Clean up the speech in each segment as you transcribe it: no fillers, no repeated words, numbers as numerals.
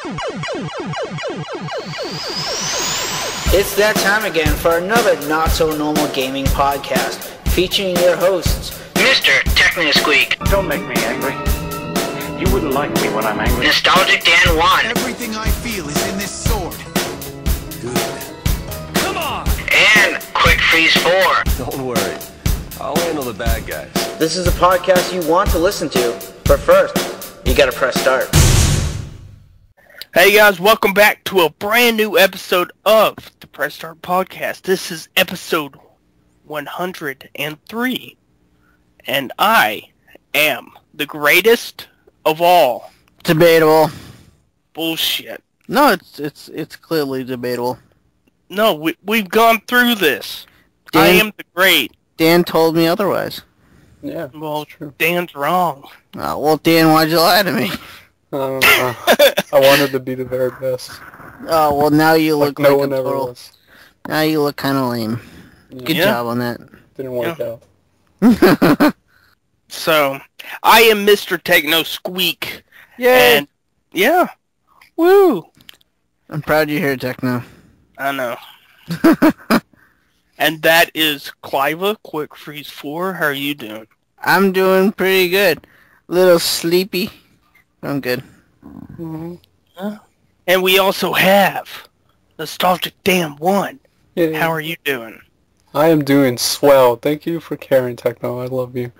It's that time again for another not-so-normal gaming podcast, featuring your hosts, MrTechnoSqueek. Don't make me angry. You wouldn't like me when I'm angry. Nostalgic Dan 1. Everything I feel is in this sword. Good. Come on! And Quick Freeze 4. Don't worry. I'll handle the bad guys. This is a podcast you want to listen to, but first, you gotta press start. Hey guys, welcome back to a brand new episode of the Press Start Podcast. This is episode 103, and I am the greatest of all. Debatable. Bullshit. No, it's clearly debatable. No, we've gone through this. Dan, I am the great. Dan told me otherwise. Yeah, Well, true. Dan's wrong. Well, Dan, why'd you lie to me? I wanted to be the very best. Oh, well, now you look no like one a ever total... was. Now you look kind of lame. Good Yeah. job on that. Didn't work out. So, I am MrTechnoSqueek. Yay! And, yeah. Woo! I'm proud you're here, Techno. I know. And that is Cliva, Quick Freeze 4. How are you doing? I'm doing pretty good. Little sleepy. I'm good. And we also have Nostalgic Dan 1. Yeah. How are you doing? I am doing swell. Thank you for caring, Techno. I love you.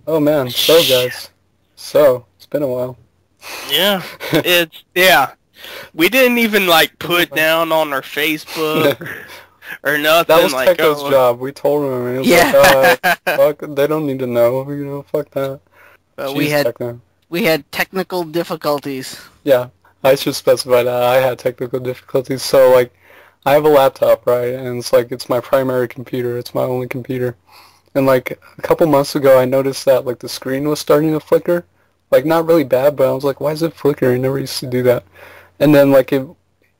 Oh man, so guys. So, it's been a while. Yeah. We didn't even put down on our Facebook or nothing. That was Techno's job. We told him, and he was like, fuck, they don't need to know, fuck that. But Jeez, we had technical difficulties. Yeah, I should specify that I had technical difficulties. So, I have a laptop, right, and it's my primary computer. It's my only computer. And, a couple months ago, I noticed that, the screen was starting to flicker. Not really bad, but I was like, why is it flickering? I never used to do that. And then,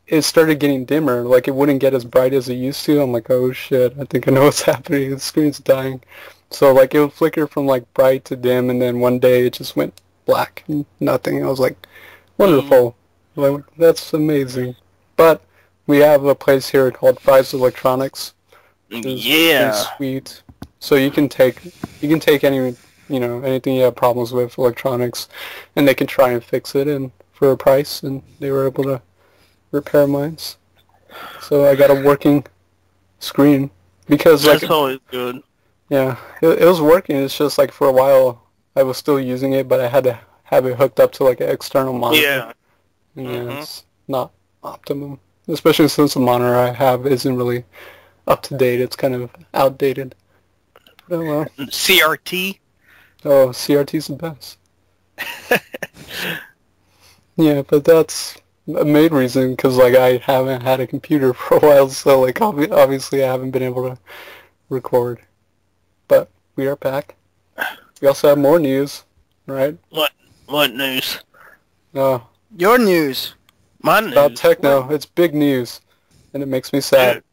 it started getting dimmer. It wouldn't get as bright as it used to. I'm like, oh, shit, I think I know what's happening. The screen's dying. So, it would flicker from, bright to dim, and then one day it just went black and nothing. I was like, wonderful. That's amazing. But we have a place here called Fives Electronics. Yeah. It's sweet. So you can take any, anything you have problems with electronics, and they can try and fix it and for a price, and they were able to repair mine. So I got a working screen because That's always good. Yeah, it was working. It's just for a while I was still using it, but I had to have it hooked up to an external monitor. Yeah. Yeah, it's not optimum, especially since the monitor I have isn't really up to date. It's kind of outdated. Oh well. CRT? Oh, CRT's the best. Yeah, but that's a main reason because I haven't had a computer for a while, so obviously I haven't been able to record. But we are back. We also have more news, right? What news? Your news. My news. About Techno. It's big news, and it makes me sad.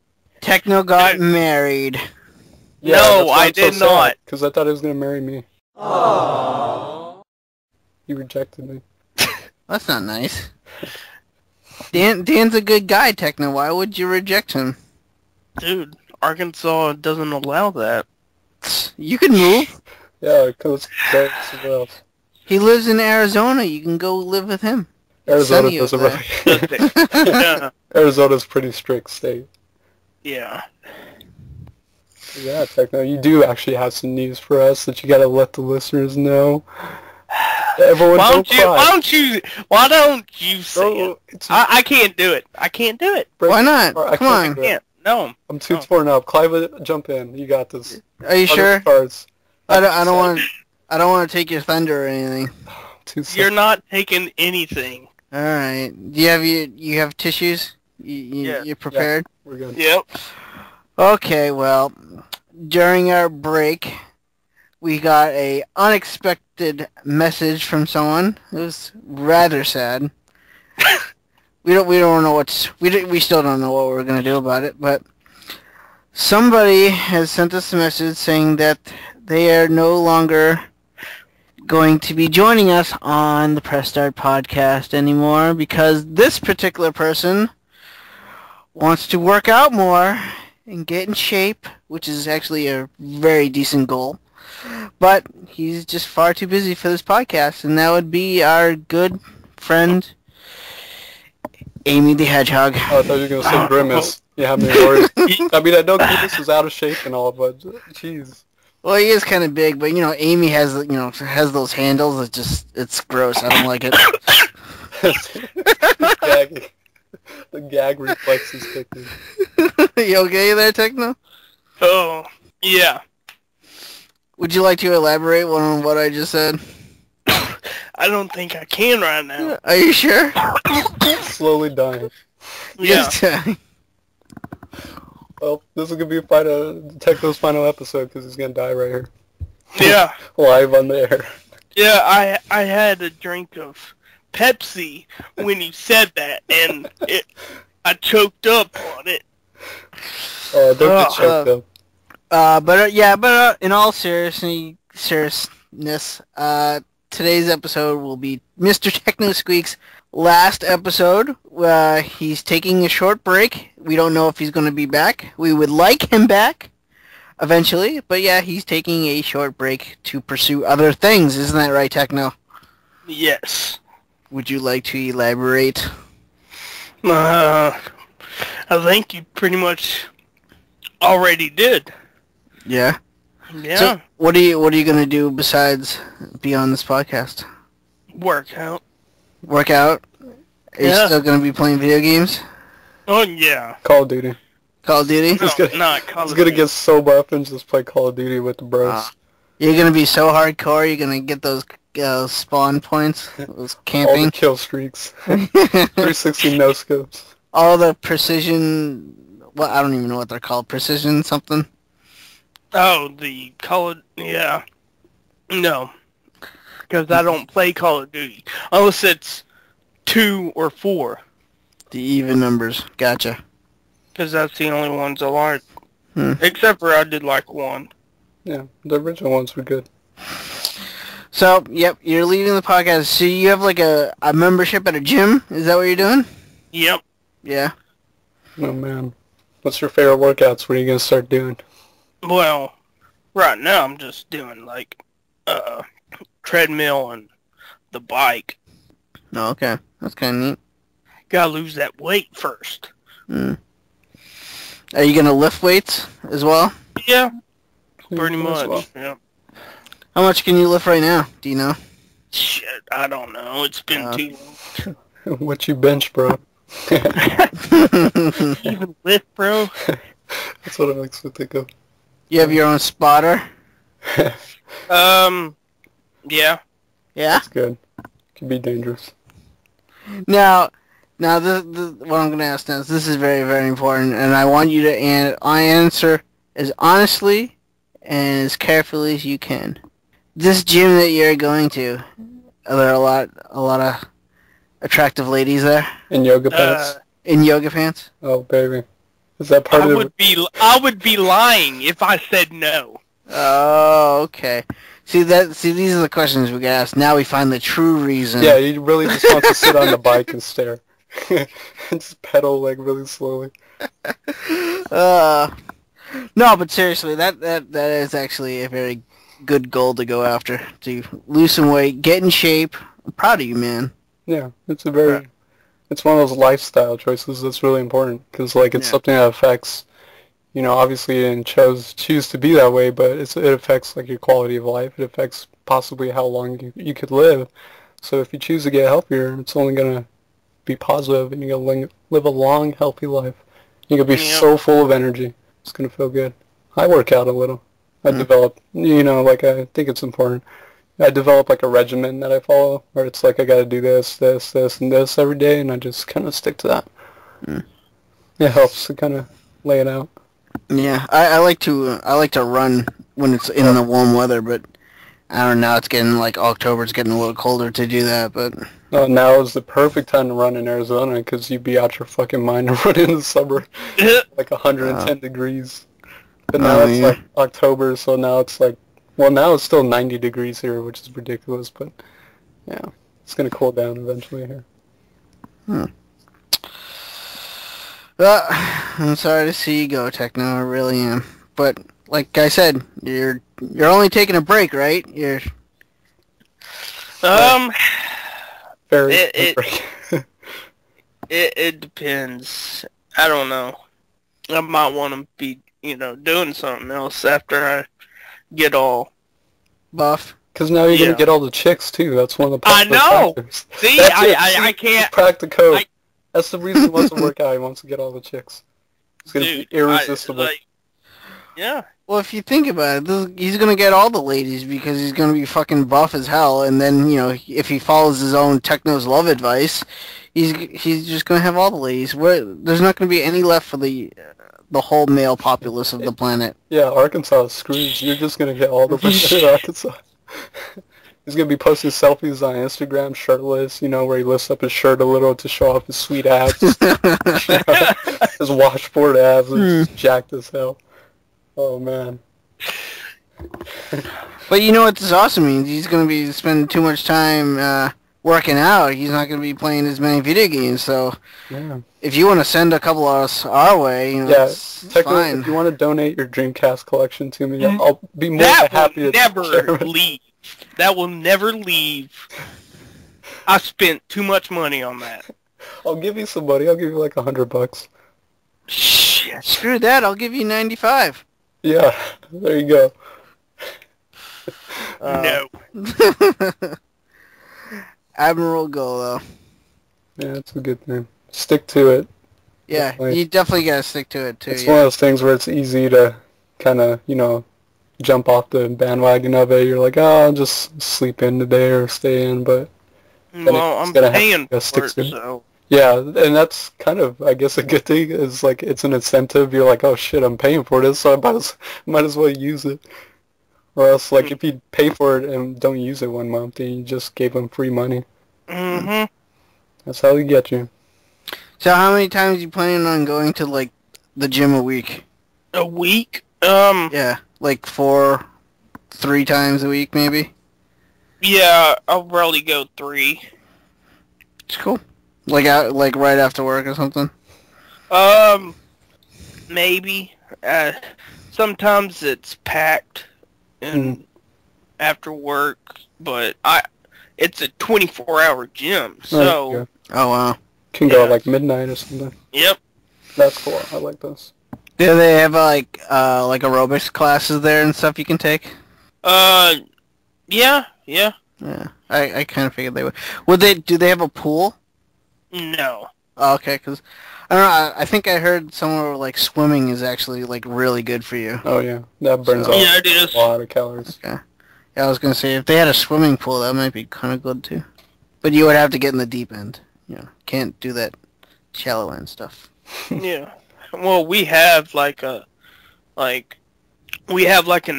Techno got married. Yeah, No, I did not. Because I thought he was going to marry me. Aww. He rejected me. That's not nice. Dan's a good guy, Techno. Why would you reject him? Dude, Arkansas doesn't allow that. You can move. Yeah, because somewhere else. He lives in Arizona. You can go live with him. Arizona Sunny doesn't over really... Yeah. Arizona's a pretty strict state. Yeah. Yeah, Techno, you do actually have some news for us that you gotta let the listeners know. Everyone, Why don't cry. Why don't you say it? I can't do it. I can't do it. Why not? I Come on. do it. Can't. No. I'm too torn up. Clive, jump in. You got this. Are you sure? Cards. I don't want to take your thunder or anything. You're not taking anything. All right. Do you have tissues? You're prepared? Yeah, we're good. Yep. Okay, well, during our break, we got a unexpected message from someone. It was rather sad. We don't know we still don't know what we're gonna do about it, but somebody has sent us a message saying that they are no longer going to be joining us on the Press Start podcast anymore because this particular person wants to work out more and get in shape, which is actually a very decent goal. But he's just far too busy for this podcast, and that would be our good friend, Amy the Hedgehog. Oh, I thought you were going to say Grimace. You have me worried. I mean, I know Grimace is out of shape and all, but jeez. Well, he is kind of big, but, Amy has those handles. It's gross. I don't like it. The gag reflex is kicking. You okay there, Techno? Oh, yeah. Would you like to elaborate on what I just said? I don't think I can right now. Are you sure? Slowly dying. Yeah. Well, this is going to be Techno's final episode because he's going to die right here. Yeah. Live on the air. Yeah, I had a drink of Pepsi when you said that, and I choked up on it. Oh, don't get choked up. But in all seriousness, today's episode will be MrTechnoSqueek's last episode. He's taking a short break. We don't know if he's going to be back. We would like him back eventually, but yeah, he's taking a short break to pursue other things. Isn't that right, Techno? Yes. Would you like to elaborate? I think you pretty much already did. Yeah. Yeah. So what are you going to do besides be on this podcast? Workout. Work out? Are you still going to be playing video games? Oh, yeah. Call of Duty. Call of Duty? No, not Call of He's going to Duty. get so buff and just play Call of Duty with the bros. You're going to be so hardcore, you're going to get those spawn points, those All camping. the kill streaks. 360 no-scopes. All the precision... Well, I don't even know what they're called. Precision something? Oh, the Call of... Yeah. No. Because I don't play Call of Duty. Unless it's 2 or 4. The even numbers. Gotcha. Because that's the only ones I like. Except for I did like 1. Yeah, the original ones were good. So, yep, you're leaving the podcast. So you have like a membership at a gym? Is that what you're doing? Yep. Yeah. Oh, man. What's your favorite workouts? What are you going to start doing? Well, right now I'm just doing like treadmill and the bike. Oh, okay. That's kind of neat. Gotta lose that weight first. Are you going to lift weights as well? Yeah, pretty As much. well. Yeah. How much can you lift right now? Do you know? Shit, I don't know. It's been too long. What you bench, bro? Even lift, bro? That's what it makes me think of. You have your own spotter? Yeah. Yeah? That's good. Can be dangerous. Now, this what I'm going to ask now is this is very, very important, and I want you to answer as honestly and as carefully as you can. This gym that you're going to, are there a lot of attractive ladies there In yoga pants? in yoga pants? Oh, baby. Is that part I of it? would be lying if I said no. Oh, okay. See, these are the questions we get asked. Now we find the true reason. Yeah, you really just want to sit on the bike and stare. And just pedal, like, really slowly. No, but seriously, that is actually a very good goal to go after. To lose some weight, get in shape. I'm proud of you, man. Yeah, it's one of those lifestyle choices that's really important. Because, like, it's something that affects, obviously you didn't choose to be that way, but it affects, like, your quality of life. It affects possibly how long you could live. So if you choose to get healthier, it's only going to be positive, and you're going to live a long, healthy life. You're going to be so full of energy. It's going to feel good. I work out a little. I develop, I think it's important. I develop, like, a regimen that I follow, where it's like I got to do this, this, this, and this every day, and I just kind of stick to that. It helps to kind of lay it out. Yeah, I like to run when it's in the warm weather, but I don't know. It's getting like October. It's getting a little colder to do that, but. Oh, now is the perfect time to run in Arizona because you'd be out your fucking mind to run in the summer, like 110 degrees. But now it's like October, so now it's like Well, now it's still 90 degrees here, which is ridiculous, but yeah, it's going to cool down eventually here. Well, I'm sorry to see you go, Techno. I really am. But like I said, you're only taking a break, right? You're Very it depends. I don't know. I might want to be, doing something else after I get all buff. Because now you're going to get all the chicks, too. That's one of the I know! factors. See, I can't... Crack the code. That's the reason he wants to work out. He wants to get all the chicks. It's going to be irresistible. Yeah. Well, if you think about it, he's going to get all the ladies because he's going to be fucking buff as hell. And then, if he follows his own Techno's love advice, he's just going to have all the ladies. There's not going to be any left for the whole male populace of the planet. Yeah, Arkansas is screwed. You're just going to get all the women in Arkansas. He's going to be posting selfies on Instagram shirtless, where he lifts up his shirt a little to show off his sweet abs. His washboard abs are just jacked as hell. Oh, man. But you know what this also means? He's going to be spending too much time working out. He's not going to be playing as many video games, so if you want to send a couple of us our way, it's fine. If you want to donate your Dreamcast collection to me, I'll be more than happy to never leave. That will never leave. I spent too much money on that. I'll give you some money. I'll give you like $100. Shit, screw that. I'll give you 95. Yeah, there you go. No. Admiral goal, though. Yeah, that's a good thing. Stick to it. Yeah, Definitely. you definitely gotta stick to it, too. It's one of those things where it's easy to kind of, jump off the bandwagon of it. You're like, oh, I'll just sleep in today or stay in, but... Well, I'm paying for it, so... Yeah, and that's kind of, I guess, a good thing. Is like it's an incentive. You're like, oh shit, I'm paying for this, so I might as well use it. Or else, like, if you pay for it and don't use it 1 month, then you just gave them free money. Mm-hmm. That's how they get you. So how many times you planning on going to, like, the gym a week? A week? Yeah, like 3 times a week, maybe? Yeah, I'll probably go 3. It's cool. Like right after work or something? Maybe. Sometimes it's packed and after work, but it's a 24-hour gym, so... Oh, wow. Can go at, like, midnight or something. Yep. That's cool. I like those. Do they have, like aerobics classes there and stuff you can take? Yeah. Yeah, I kind of figured they would. Do they have a pool? No. Oh, okay, because, I don't know, I think I heard somewhere like swimming is actually like really good for you. Oh yeah, that burns off it is. a lot of calories. Okay. Yeah, I was going to say, if they had a swimming pool, that might be kind of good too. But you would have to get in the deep end. Can't do that shallow end stuff. Yeah. Well, we have an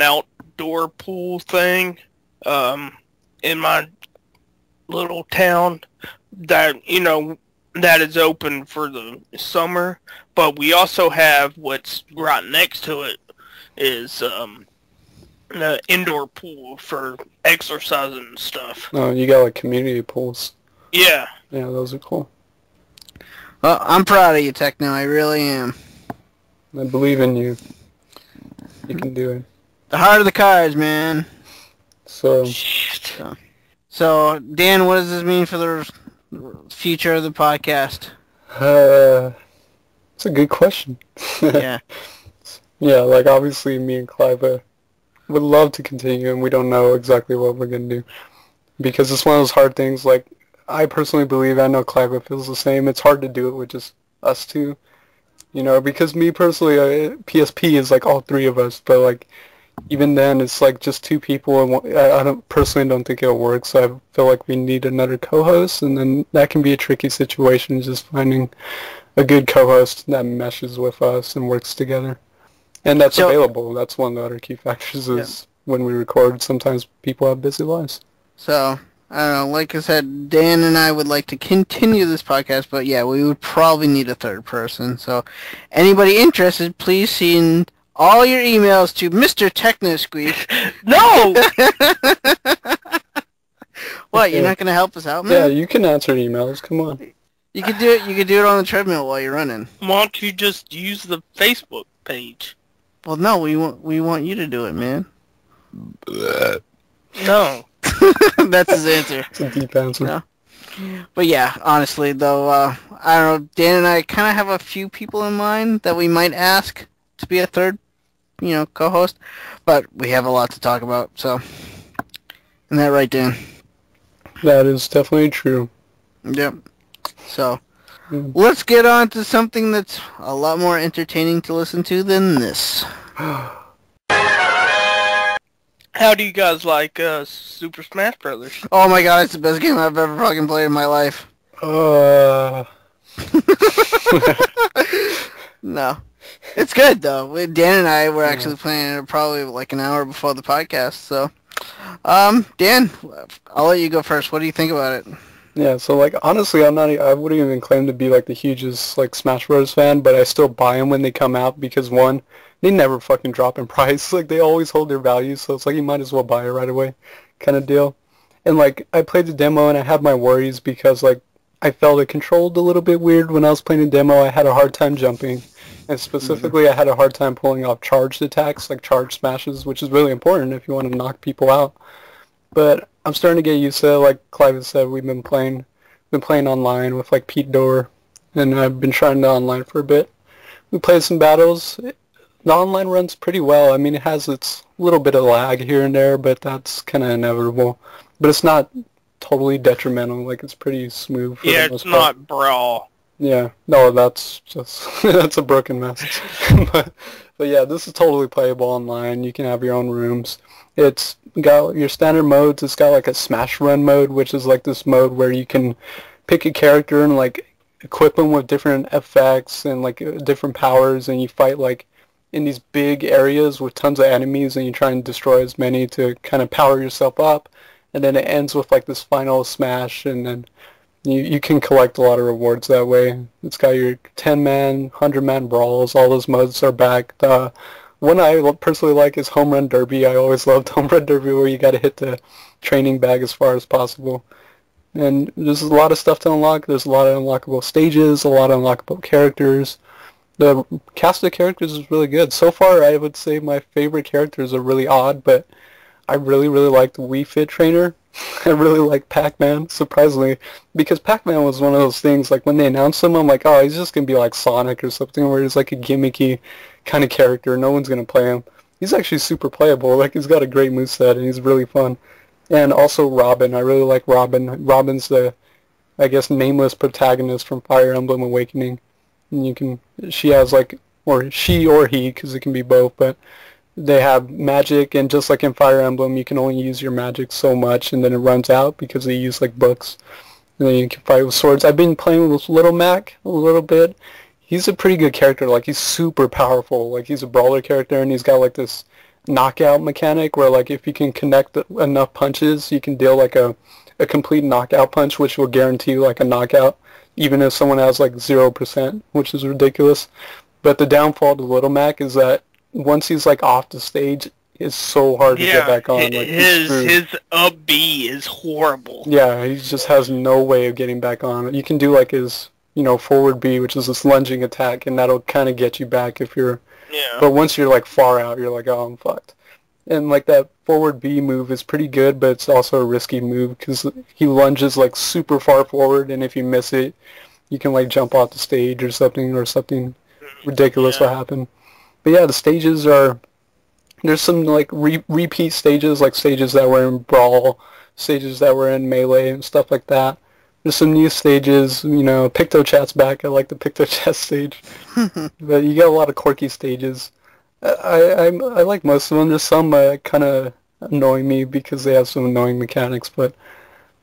outdoor pool thing, in my little town that, that is open for the summer, but we also have what's right next to it is, the indoor pool for exercising and stuff. Oh, you got like community pools. Yeah. Yeah, those are cool. Well, I'm proud of you, Techno. I really am. I believe in you. You can do it. The heart of the cards, man. So, Dan, what does this mean for the future of the podcast? it's a good question. Yeah. Yeah, like obviously me and Cliva would love to continue, and we don't know exactly what we're going to do. Because it's one of those hard things, like, I personally believe, I know Cliva feels the same, it's hard to do it with just us two. Because me personally, PSP is like all 3 of us, but like, even then, it's like just 2 people, and I personally don't think it'll work, so I feel like we need another co-host, and then that can be a tricky situation, just finding a good co-host that meshes with us and works together. And that's available. That's one of the other key factors is when we record, sometimes people have busy lives. So, I don't know, like I said, Dan and I would like to continue this podcast, but yeah, we would probably need a third person. So, anybody interested, please send all your emails to MrTechnoSqueek. No! What, you're not going to help us out, man? Yeah, you can answer emails. Come on. You could do it. You could do it on the treadmill while you're running. Why don't you just use the Facebook page? Well, no, we want you to do it, man. No. That's his answer. It's a deep answer. No. But yeah, honestly, though, I don't know. Dan and I kind of have a few people in mind that we might ask to be a third, co-host. But we have a lot to talk about, so. Isn't that right, Dan? That is definitely true. Yep. So, let's get on to something that's a lot more entertaining to listen to than this. How do you guys like Super Smash Brothers? Oh my god, it's the best game I've ever fucking played in my life. No. It's good, though. Dan and I were actually playing it probably like an hour before the podcast, so. Dan, I'll let you go first. What do you think about it? Yeah, so like honestly, I wouldn't even claim to be like the hugest like Smash Bros fan, but I still buy them when they come out because one, they never fucking drop in price. Like they always hold their value, so it's like you might as well buy it right away, kind of deal. And like I played the demo and I had my worries because like I felt it controlled a little bit weird when I was playing the demo. I had a hard time jumping, and specifically I had a hard time pulling off charged attacks, like charged smashes, which is really important if you want to knock people out. But I'm starting to get used to it. Like Clive said, we've been playing online with like Pete Dorr, and I've been trying the online for a bit. We played some battles. The online runs pretty well. I mean, it has its little bit of lag here and there, but that's kind of inevitable. But it's not totally detrimental. Like it's pretty smooth. For Yeah, the it's most part. not brawl. Yeah, no, that's just that's a broken message. but yeah, this is totally playable online. You can have your own rooms. It's got your standard modes. It's got like a smash run mode, which is like this mode where you can pick a character and like equip them with different effects and like different powers, and you fight like in these big areas with tons of enemies, and you try and destroy as many to kind of power yourself up. And then it ends with like this final smash, and then you can collect a lot of rewards that way. It's got your 10-man, 100-man brawls. All those modes are back. One I personally like is Home Run Derby. I always loved Home Run Derby, where you got to hit the training bag as far as possible. And there's a lot of stuff to unlock. There's a lot of unlockable stages, a lot of unlockable characters. The cast of characters is really good. So far, I would say my favorite characters are really odd, but I really, really like the Wii Fit Trainer. I really like PacMan, surprisingly, because PacMan was one of those things, like, when they announced him, I'm like, oh, he's just going to be like Sonic or something, where he's like a gimmicky kind of character. No one's going to play him. He's actually super playable. Like, he's got a great moveset, and he's really fun. And also Robin. I really like Robin. Robin's the, I guess, nameless protagonist from Fire Emblem Awakening. And she has, like, or she or he, because it can be both, but they have magic, and just like in Fire Emblem, you can only use your magic so much, and then it runs out because they use like books. And then you can fight with swords. I've been playing with Little Mac a little bit. He's a pretty good character. Like, he's super powerful. Like, he's a brawler character, and he's got like this knockout mechanic where like if you can connect enough punches, you can deal like a complete knockout punch, which will guarantee like a knockout, even if someone has like 0%, which is ridiculous. But the downfall to Little Mac is that once he's like off the stage, it's so hard to get back on. Like, his up B is horrible. Yeah, he just has no way of getting back on. You can do like his, forward B, which is this lunging attack, and that'll kind of get you back if you're. Yeah. But once you're like far out, you're like, oh, I'm fucked. And like that forward B move is pretty good, but it's also a risky move because he lunges like super far forward, and if you miss it, you can like jump off the stage or something ridiculous will happen. But yeah, the stages are, there's some like repeat stages, like stages that were in Brawl, stages that were in Melee and stuff like that. There's some new stages, PictoChat's back. I like the PictoChat stage. But you got a lot of quirky stages. I like most of them. There's some kind of annoy me because they have some annoying mechanics, but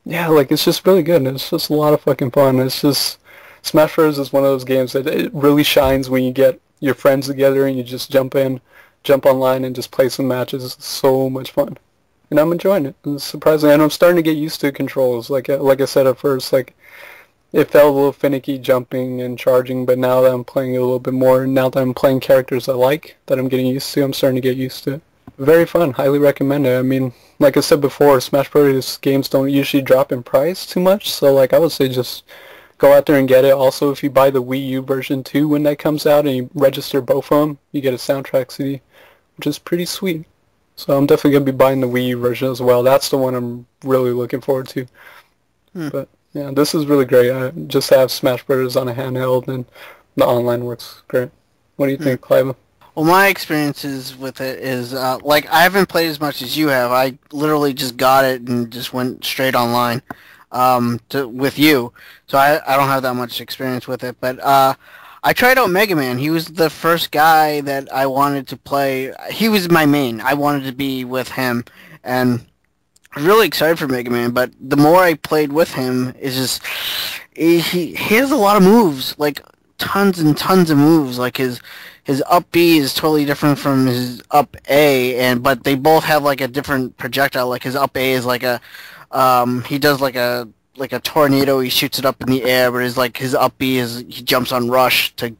yeah, like it's just really good. It's just a lot of fucking fun. It's just, Smash Bros. Is one of those games that it really shines when you get your friends together and you just jump online and just play some matches. It's so much fun, and I'm enjoying it. It's surprising, and I'm starting to get used to controls. Like I said at first, like it felt a little finicky jumping and charging, but now that I'm playing it a little bit more, now that I'm playing characters I like, that I'm getting used to, I'm starting to get used to it. Very fun. Highly recommend it. I mean, like I said before, Smash Bros. Games don't usually drop in price too much, so like I would say just go out there and get it. Also, if you buy the Wii U version too when that comes out and you register both of them, you get a soundtrack CD, which is pretty sweet. So I'm definitely going to be buying the Wii U version as well. That's the one I'm really looking forward to. But yeah, this is really great. I just have Smash Bros. On a handheld, and the online works great. What do you think, Cliva? Well, my experiences with it is, like, I haven't played as much as you have. I literally just got it and just went straight online with you. So I don't have that much experience with it. But I tried out Mega Man. He was the first guy that I wanted to play. He was my main. I wanted to be with him. And I was really excited for Mega Man. But the more I played with him, it's just, he has a lot of moves. Like, tons and tons of moves. Like, his up B is totally different from his up A, but they both have like a different projectile. Like his up A is like a he does like a tornado. He shoots it up in the air, but his up B is he jumps on rush to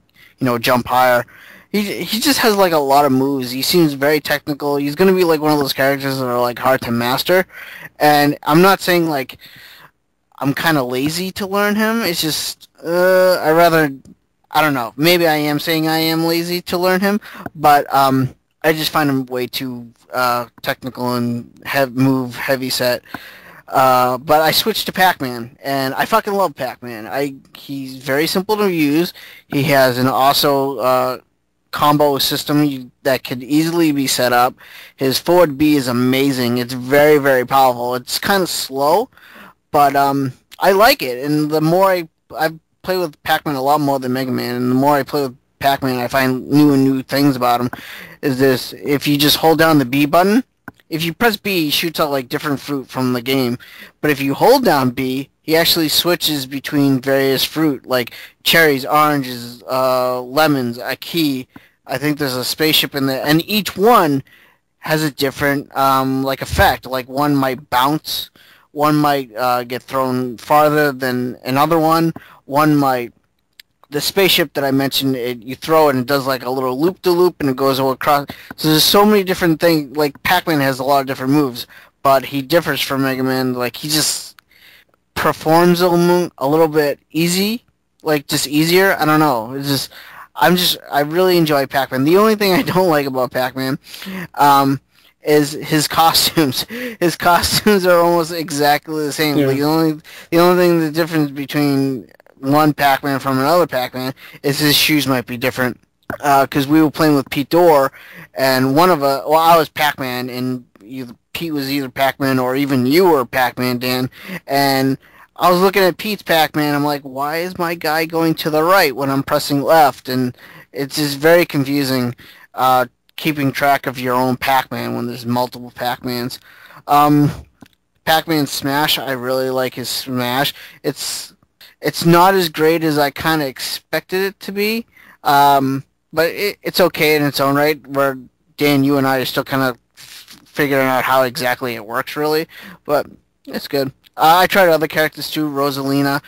jump higher. He just has like a lot of moves. He seems very technical. He's gonna be like one of those characters that are like hard to master. And I'm not saying like I'm kind of lazy to learn him. It's just I don't know. Maybe I am saying I am lazy to learn him, but I just find him way too technical and move heavy set. But I switched to PacMan, and I fucking love PacMan. He's very simple to use. He has an also combo system that could easily be set up. His forward B is amazing. It's very, very powerful. It's kind of slow, but I like it. And the more I play with PacMan a lot more than Mega Man, and the more I play with PacMan, I find new things about him. Is this, if you just hold down the B button, if you press B, he shoots out like different fruit from the game. But if you hold down B, he actually switches between various fruit, like cherries, oranges, lemons, a key. I think there's a spaceship in there, and each one has a different like effect. Like one might bounce, one might get thrown farther than another one. One might, the spaceship that I mentioned, you throw it and it does like a little loop-de-loop and it goes across. So there's so many different things. Like PacMan has a lot of different moves, but he differs from Mega Man. Like he just performs a little bit easy, like just easier. I don't know. It's just, I really enjoy PacMan. The only thing I don't like about PacMan, is his costumes. His costumes are almost exactly the same. Yeah. Like the only thing, the difference between one Pac-Man from another Pac-Man is his shoes might be different. Because we were playing with Pete Dorr, and I was Pac-Man, and Pete was either Pac-Man or even you were Pac-Man, Dan. And I was looking at Pete's Pac-Man, I'm like, why is my guy going to the right when I'm pressing left? And it's just very confusing. Keeping track of your own Pac-Man when there's multiple Pac-Mans. Pac-Man Smash, I really like his Smash. It's not as great as I kind of expected it to be, but it's okay in its own right, where Dan, you and I are still kind of figuring out how exactly it works, really, but it's good. I tried other characters too, Rosalina.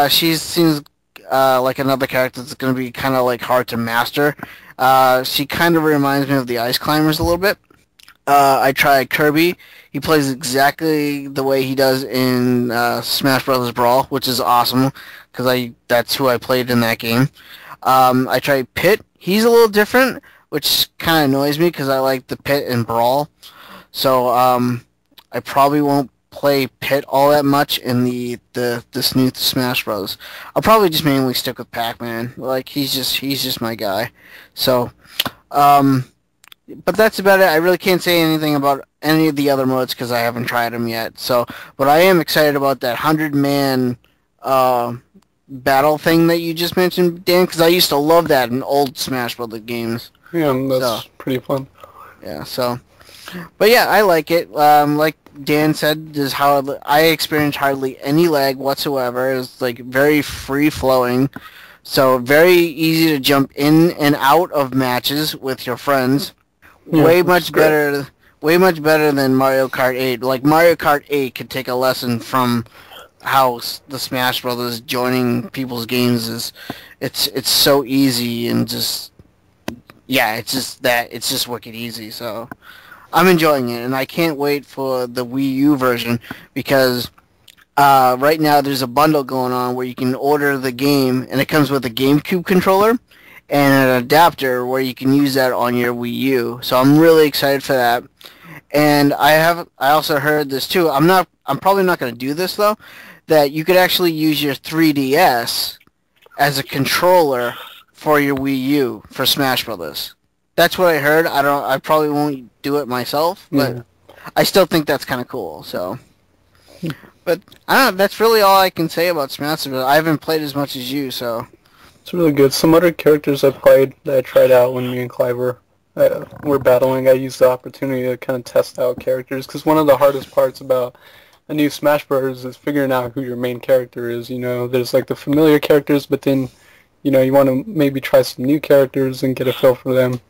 She seems like another character that's going to be kind of like hard to master. She kind of reminds me of the Ice Climbers a little bit. I tried Kirby. He plays exactly the way he does in Smash Brothers Brawl, which is awesome, because that's who I played in that game. I tried Pit. He's a little different, which kind of annoys me, because I like the Pit and Brawl. So I probably won't play Pit all that much in this new Smash Bros. I'll probably just mainly stick with Pac-Man. Like he's just my guy. So, but that's about it. I really can't say anything about any of the other modes because I haven't tried them yet. So, but I am excited about that 100-man battle thing that you just mentioned, Dan, because I used to love that in old Smash Bros. Games. Yeah, that's pretty fun. Yeah, so, but yeah, I like it. Like Dan said, I experienced hardly any lag whatsoever. It was like very free-flowing. So very easy to jump in and out of matches with your friends. Yeah, way much better than Mario Kart 8. Like Mario Kart 8 could take a lesson from how the Smash Brothers joining people's games is, it's so easy and just, yeah, it's just wicked easy. So I'm enjoying it, and I can't wait for the Wii U version because right now there's a bundle going on where you can order the game and it comes with a GameCube controller and an adapter where you can use that on your Wii U. So I'm really excited for that. And I also heard this too. I'm probably not going to do this though, that you could actually use your 3DS as a controller for your Wii U for Smash Brothers. That's what I heard. I probably won't do it myself, but I still think that's kind of cool. So, but I don't know. That's really all I can say about Smash Brothers. I haven't played as much as you, so. It's really good. Some other characters I played that I tried out when me and Clive were battling, I used the opportunity to kind of test out characters, because one of the hardest parts about a new Smash Bros. Is figuring out who your main character is. You know, there's like the familiar characters, but then, you know, you want to maybe try some new characters and get a feel for them.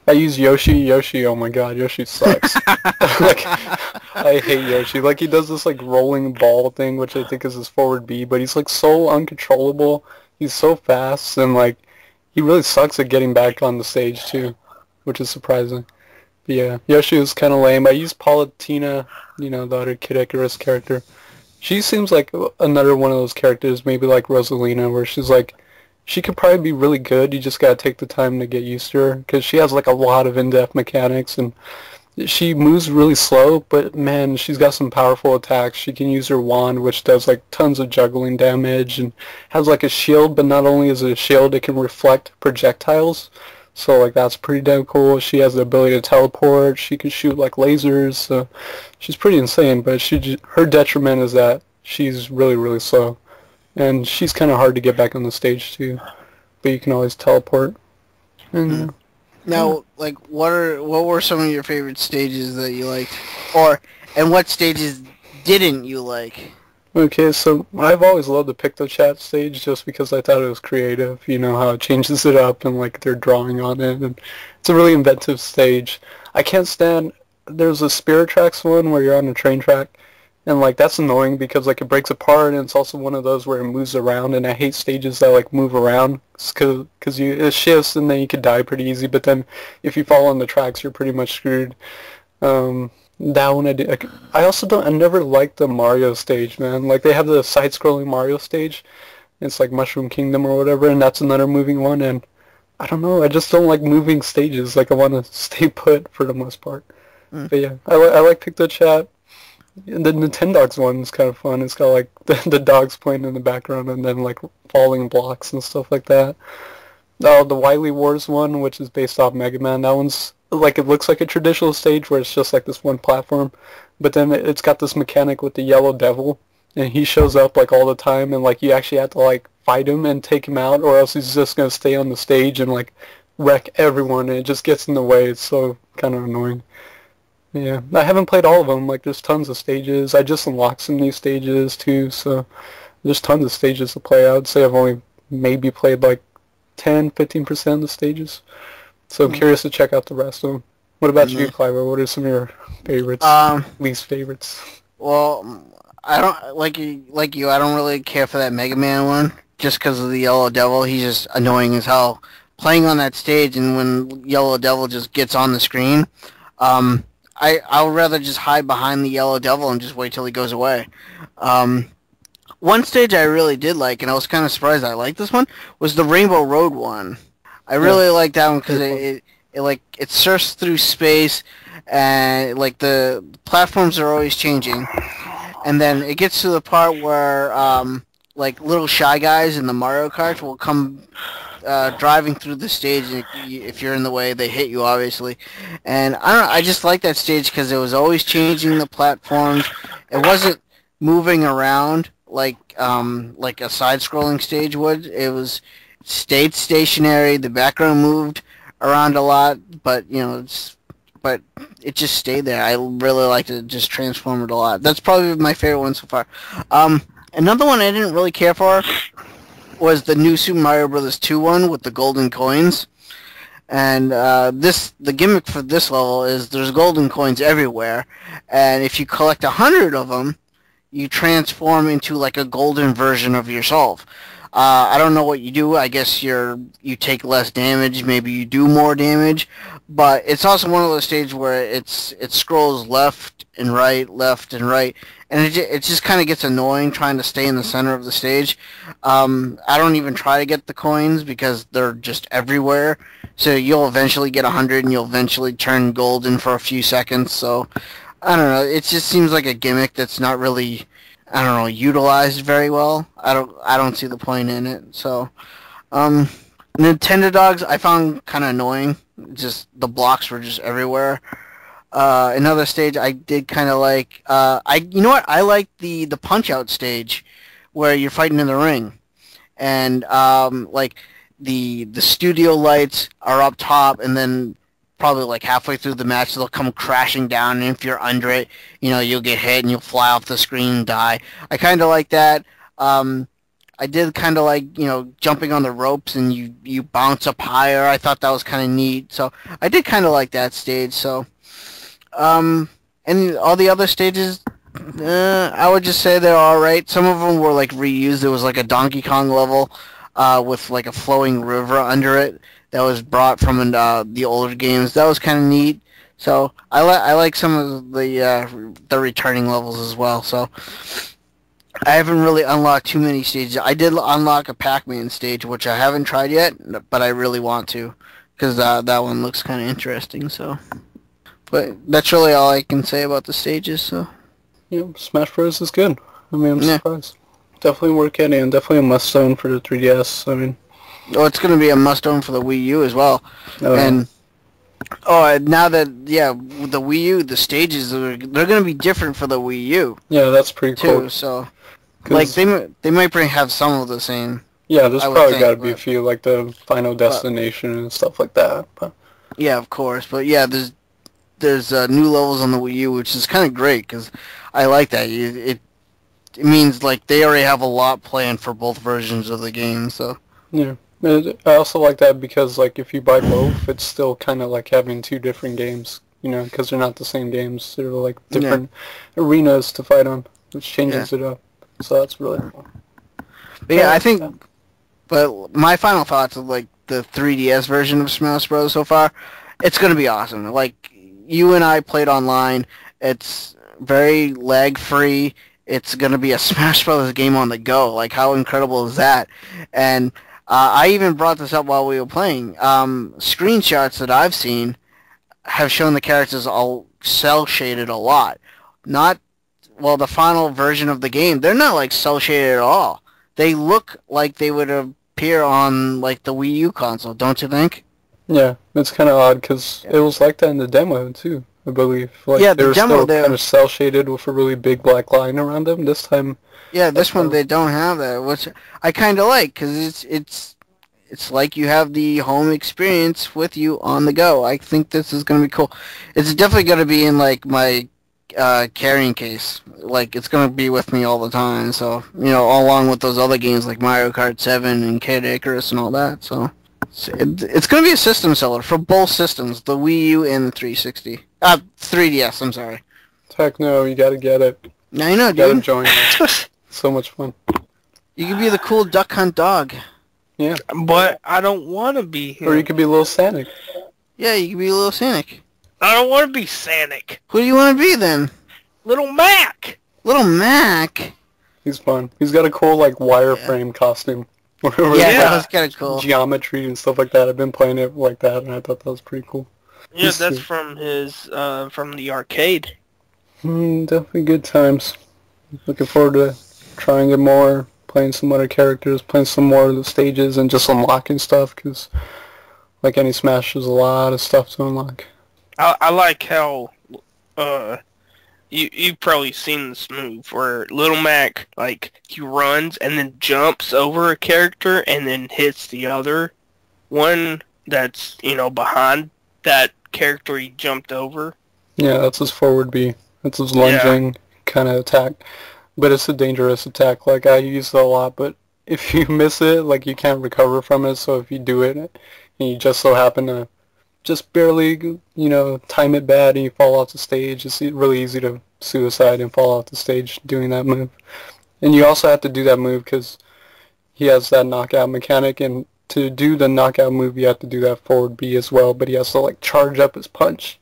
I use Yoshi. Yoshi, oh my god, Yoshi sucks. Like, I hate Yoshi. Like, he does this like rolling ball thing, which I think is his forward B, but he's like so uncontrollable. He's so fast, and like, he really sucks at getting back on the stage too, which is surprising. But yeah, Yoshi is kind of lame. I use Palutena, you know, the other Kid Icarus character. She seems like another one of those characters, maybe like Rosalina, where she's like, she could probably be really good. You just gotta take the time to get used to her, because she has like a lot of in-depth mechanics, and she moves really slow, but man, she's got some powerful attacks. She can use her wand, which does like tons of juggling damage, and has like a shield, but not only is it a shield, it can reflect projectiles. So like, that's pretty damn cool. She has the ability to teleport. She can shoot like lasers. So she's pretty insane, but her detriment is that she's really, really slow. And she's kind of hard to get back on the stage too, but you can always teleport. And, Now, like, what were some of your favorite stages that you liked, and what stages didn't you like? Okay, so I've always loved the PictoChat stage just because I thought it was creative. You know how it changes it up and like they're drawing on it, and it's a really inventive stage. I can't stand. There's a Spirit Tracks one where you're on a train track. And, like, that's annoying because, like, it breaks apart, and it's also one of those where it moves around, and I hate stages that, like, move around because it shifts, and then you could die pretty easy, but then if you fall on the tracks, you're pretty much screwed. That one I did. I never liked the Mario stage, man. Like, they have the side-scrolling Mario stage. It's, like, Mushroom Kingdom or whatever, and that's another moving one, and I don't know, I just don't like moving stages. Like, I want to stay put for the most part. But, yeah, I like PictoChat. And the Nintendogs one is kind of fun. It's got like the dogs playing in the background and then like falling blocks and stuff like that. The Wily Wars one, which is based off Mega Man, that one's like, it looks like a traditional stage where it's just like this one platform, but then it's got this mechanic with the Yellow Devil, and he shows up like all the time, and like you actually have to like fight him and take him out, or else he's just gonna stay on the stage and like wreck everyone, and it just gets in the way. It's so kind of annoying. Yeah, I haven't played all of them. Like, there's tons of stages. I just unlocked some new stages, too, so there's tons of stages to play. I would say I've only maybe played, like, 10-15% of the stages. So I'm curious to check out the rest of them. What about you, Clive? What are some of your favorites, least favorites? Well, I don't, like you, I don't really care for that Mega Man one, just because of the Yellow Devil. He's just annoying as hell. Playing on that stage, and when Yellow Devil just gets on the screen, I'll rather just hide behind the Yellow Devil and just wait till he goes away. One stage I really did like, and I was kind of surprised I liked this one, was the Rainbow Road one. I really liked that one because it surfs through space, and like the platforms are always changing. And then it gets to the part where like little Shy Guys in the Mario Kart will come driving through the stage, and if you're in the way, they hit you, obviously. And I don't know, I just like that stage because it was always changing the platforms. It wasn't moving around like a side-scrolling stage would. It stayed stationary. The background moved around a lot, but but it just stayed there. I really liked it. Just transformed it a lot. That's probably my favorite one so far. Another one I didn't really care for was the new Super Mario Bros. 2 one with the golden coins. And the gimmick for this level is there's golden coins everywhere, and if you collect 100 of them, you transform into like a golden version of yourself. I don't know what you do. I guess you take less damage. Maybe you do more damage, but it's also one of those stages where it scrolls left and right, and it just kind of gets annoying trying to stay in the center of the stage. I don't even try to get the coins because they're just everywhere. So you'll eventually get 100, and you'll eventually turn golden for a few seconds. So I don't know. It just seems like a gimmick that's not really, I don't know, utilized very well. I don't see the point in it. So, Nintendo Dogs I found kind of annoying. Just the blocks were just everywhere. Another stage I did kind of like. You know what? I like the Punch Out stage, where you're fighting in the ring, and like the studio lights are up top, and then probably like halfway through the match they'll come crashing down, and if you're under it, you'll get hit and you'll fly off the screen and die. I kind of like that. I did kind of like, jumping on the ropes and you bounce up higher. I thought that was kind of neat. So I did kind of like that stage. So, and all the other stages, I would just say they're alright. Some of them were like reused. There was like a Donkey Kong level with like a flowing river under it that was brought from the older games. That was kind of neat. So I like some of the returning levels as well. So I haven't really unlocked too many stages. I did unlock a PacMan stage, which I haven't tried yet, but I really want to, because that one looks kind of interesting. So, but that's really all I can say about the stages. So, yeah, Smash Bros is good. I mean, I'm surprised. Definitely worth getting, and definitely a must-own for the 3DS. I mean, it's going to be a must-own for the Wii U as well. Oh, and now that with the Wii U, the stages they're going to be different for the Wii U. Yeah, that's pretty cool. So, like they might have some of the same. Yeah, there's probably got to be a few, like the Final Destination and stuff like that. But yeah, of course. But yeah, there's new levels on the Wii U, which is kind of great because I like that. It means like they already have a lot planned for both versions of the game. So yeah. I also like that because, like, if you buy both, it's still kind of like having two different games, because they're not the same games. They're, like, different arenas to fight on, which changes it up. So that's really cool. But yeah, I think, but my final thoughts of, like, the 3DS version of Smash Bros. So far, it's going to be awesome. Like, you and I played online. It's very lag-free. It's going to be a Smash Bros. Game on the go. Like, how incredible is that? And I even brought this up while we were playing. Screenshots that I've seen have shown the characters all cel-shaded a lot. The final version of the game, they're not like cel-shaded at all. They look like they would appear on like the Wii U console, don't you think? Yeah, it's kind of odd because it was like that in the demo too, I believe. Like, yeah, they were demo still kind of cel-shaded with a really big black line around them. This time, yeah, this one they don't have that, which I kind of like because it's like you have the home experience with you on the go. I think this is going to be cool. It's definitely going to be in like my carrying case. Like, it's going to be with me all the time. So, along with those other games like Mario Kart 7 and Kid Icarus and all that. So, it's going to be a system seller for both systems, the Wii U and the 360. 3DS, I'm sorry. Techno, you got to get it. I know, dude. You got to join it. So much fun. You could be the cool Duck Hunt dog. Yeah. But I don't want to be him. Or you could be Little Sonic. Yeah, you could be Little Sonic. I don't want to be Sonic. Who do you want to be then? Little Mac. Little Mac? He's fun. He's got a cool, like, wireframe costume. Yeah, that's kind of cool. Geometry and stuff like that. I've been playing it like that, and I thought that was pretty cool. Yeah, that's from his, from the arcade. Definitely good times. Looking forward to trying it more, playing some other characters, playing some more of the stages, and just unlocking stuff, because, like any Smash, there's a lot of stuff to unlock. I like how, you've probably seen this move, where Little Mac, like, he runs and then jumps over a character and then hits the other one that's, behind that character he jumped over. Yeah, that's his forward B. That's his lunging kind of attack. But it's a dangerous attack. Like, I use it a lot, but if you miss it, like, you can't recover from it. So if you do it, and you just so happen to just barely, time it bad and you fall off the stage, it's really easy to suicide and fall off the stage doing that move. And you also have to do that move because he has that knockout mechanic, and to do the knockout move you have to do that forward B as well, but he has to like charge up his punch.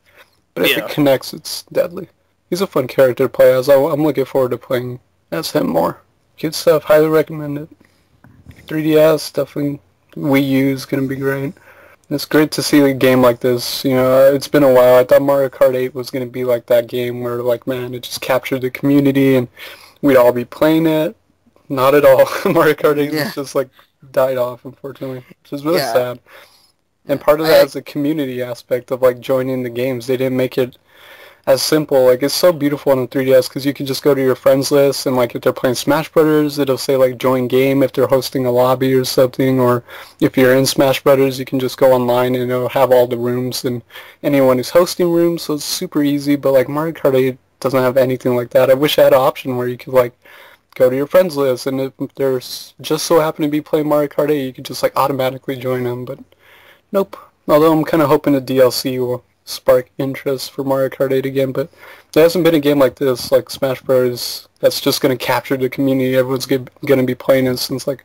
But if it connects, it's deadly. He's a fun character to play as. I'm looking forward to playing as him more. Good stuff. Highly recommend it. 3DS, definitely. Wii U is going to be great. It's great to see a game like this. You know, it's been a while. I thought Mario Kart 8 was going to be like that game where, like, man, it just captured the community and we'd all be playing it. Not at all. Mario Kart 8 was just, like, died off, unfortunately, which is really sad. And part of that is the community aspect of, like, joining the games. They didn't make it as simple. Like, it's so beautiful on the 3DS because you can just go to your friends list and, like, if they're playing Smash Brothers, it'll say, like, join game if they're hosting a lobby or something, or if you're in Smash Brothers, you can just go online and it'll have all the rooms and anyone who's hosting rooms, so it's super easy. But, like, Mario Kart 8 doesn't have anything like that. I wish I had an option where you could, like, go to your friends list, and if there's just so happen to be playing Mario Kart 8, you could just, like, automatically join them, but nope. Although I'm kind of hoping the DLC will spark interest for Mario Kart 8 again, but there hasn't been a game like this, like Smash Bros, that's just going to capture the community. Everyone's going to be playing it since, like,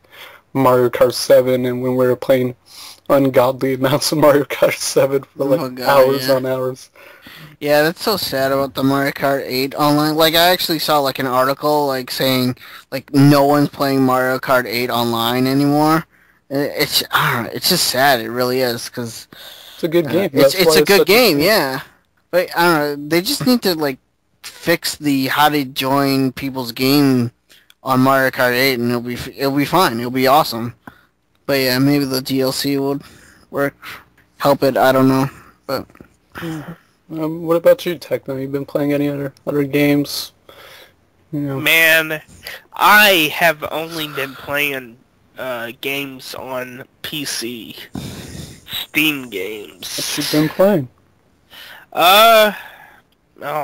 Mario Kart 7, and when we were playing ungodly amounts of Mario Kart 7 for, like, hours on hours. Yeah, that's so sad about the Mario Kart 8 online. Like, I actually saw, like, an article, like, saying, like, no one's playing Mario Kart 8 online anymore. It's, I don't know, it's just sad. It really is, because it's a good game. It's a good game, yeah. But, I don't know, they just need to, like, fix the how to join people's game on Mario Kart 8, and it'll be fine. It'll be awesome. But, yeah, maybe the DLC would work, help it, I don't know. But what about you, Techno? You been playing any other games? You know. Man, I have only been playing games on PC. Steam games. What you been playing? Oh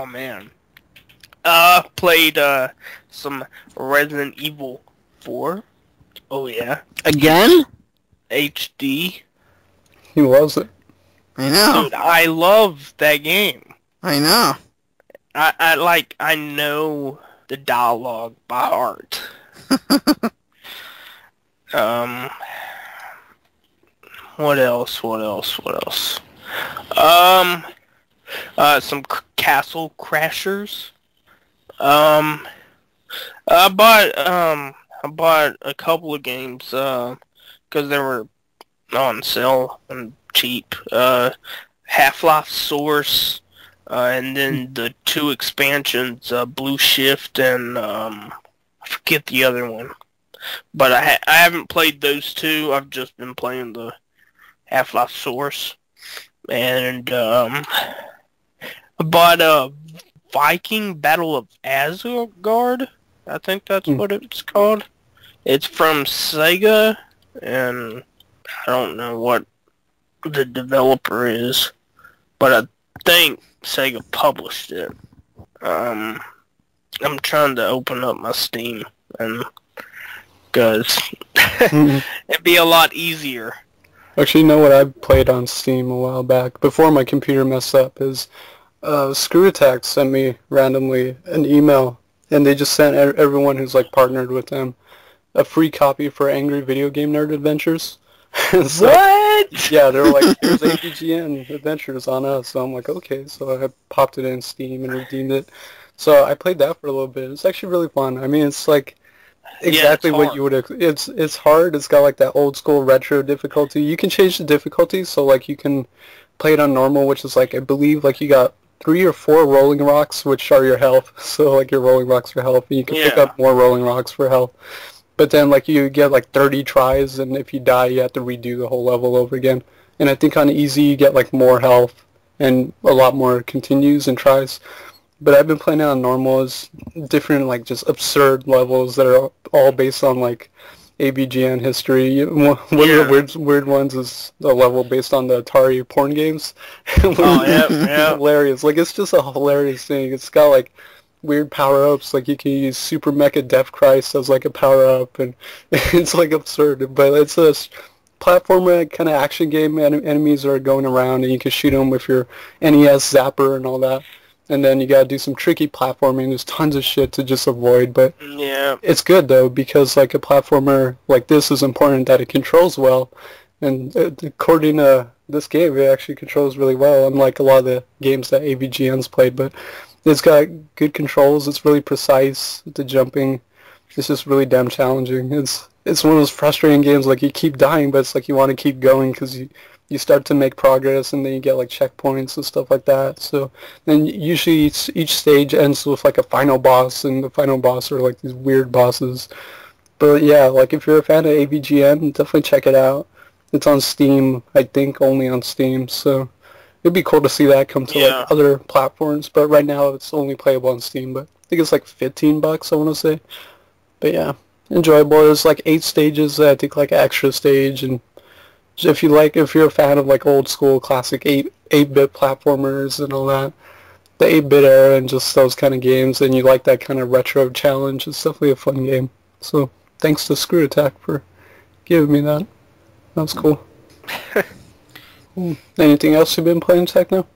man. Played some Resident Evil 4. Oh yeah. again? HD. He loves it. I know. Dude, I love that game. I know. I know the dialogue by heart. What else? Some Castle Crashers. I bought a couple of games, because they were on sale and cheap. Half-Life Source, and then the 2 expansions, Blue Shift and, I forget the other one. But I haven't played those 2. I've just been playing the Half-Life Source. And I bought a Viking Battle of Asgard. I think that's what it's called. It's from Sega, and I don't know what the developer is, but I think Sega published it. I'm trying to open up my Steam, and because it'd be a lot easier. Actually, you know what I played on Steam a while back, before my computer messed up, is Screw Attack sent me randomly an email, and they just sent everyone who's, like, partnered with them a free copy for Angry Video Game Nerd Adventures. So, What? Yeah, they were like, here's AVGN Adventures on us. So I'm like, okay. So I popped it in Steam and redeemed it. So I played that for a little bit. It's actually really fun. I mean, it's like exactly what you would. It's hard. It's got like that old school retro difficulty. You can change the difficulty, so like you can play it on normal, which is like, I believe, like you got 3 or 4 rolling rocks, which are your health. So like your rolling rocks for health, and you can pick up more rolling rocks for health. But then, like, you get, like, 30 tries, and if you die, you have to redo the whole level over again. And I think on easy, you get, like, more health and a lot more continues and tries. But I've been playing it on normal as different, like, just absurd levels that are all based on, like, AVGN history. One of the weird ones is a level based on the Atari porn games. Hilarious. Like, it's just a hilarious thing. It's got, like, weird power-ups, like you can use Super Mecha Death Christ as like a power-up, and it's like absurd, but it's a platformer kind of action game. Enemies are going around and you can shoot them with your NES zapper and all that, and then you gotta do some tricky platforming. There's tons of shit to just avoid, but Yeah. it's good though, because like a platformer like this is important that it controls well, and according to this game, it actually controls really well, unlike a lot of the games that AVGN's played, but it's got good controls, it's really precise, the jumping, it's just really damn challenging. It's one of those frustrating games, like you keep dying, but it's like you want to keep going, because you start to make progress, and then you get like checkpoints and stuff like that. So then usually each stage ends with like a final boss, and the final boss are like these weird bosses. But yeah, like if you're a fan of AVGN, definitely check it out. It's on Steam, I think only on Steam, so it'd be cool to see that come to like other platforms. But right now it's only playable on Steam, but I think it's like $15, I want to say. But yeah, enjoyable. There's like 8 stages, I think like extra stage, and if you're a fan of like old school classic 8-bit platformers and all that, the 8-bit era and just those kind of games, and you like that kind of retro challenge, it's definitely a fun game. So thanks to Screw Attack for giving me that. That was cool. Anything else you've been playing, Techno?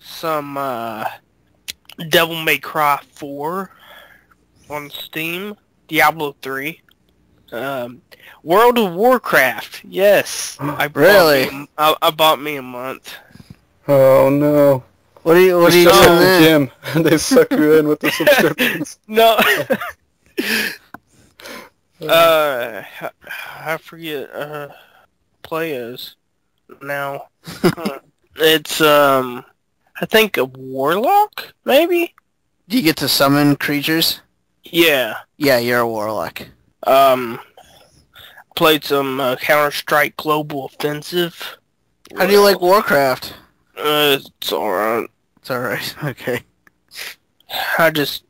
Some Devil May Cry 4 on Steam, Diablo 3, World of Warcraft. Yes, I bought me a month. Oh no! What are you doing there? Jim, they suck you in with the subscriptions. No. I forget play as now. It's I think a warlock, maybe? Do you get to summon creatures? Yeah. Yeah, you're a warlock. Played some Counter-Strike Global Offensive. How do you like Warcraft? It's alright. It's alright, okay. I just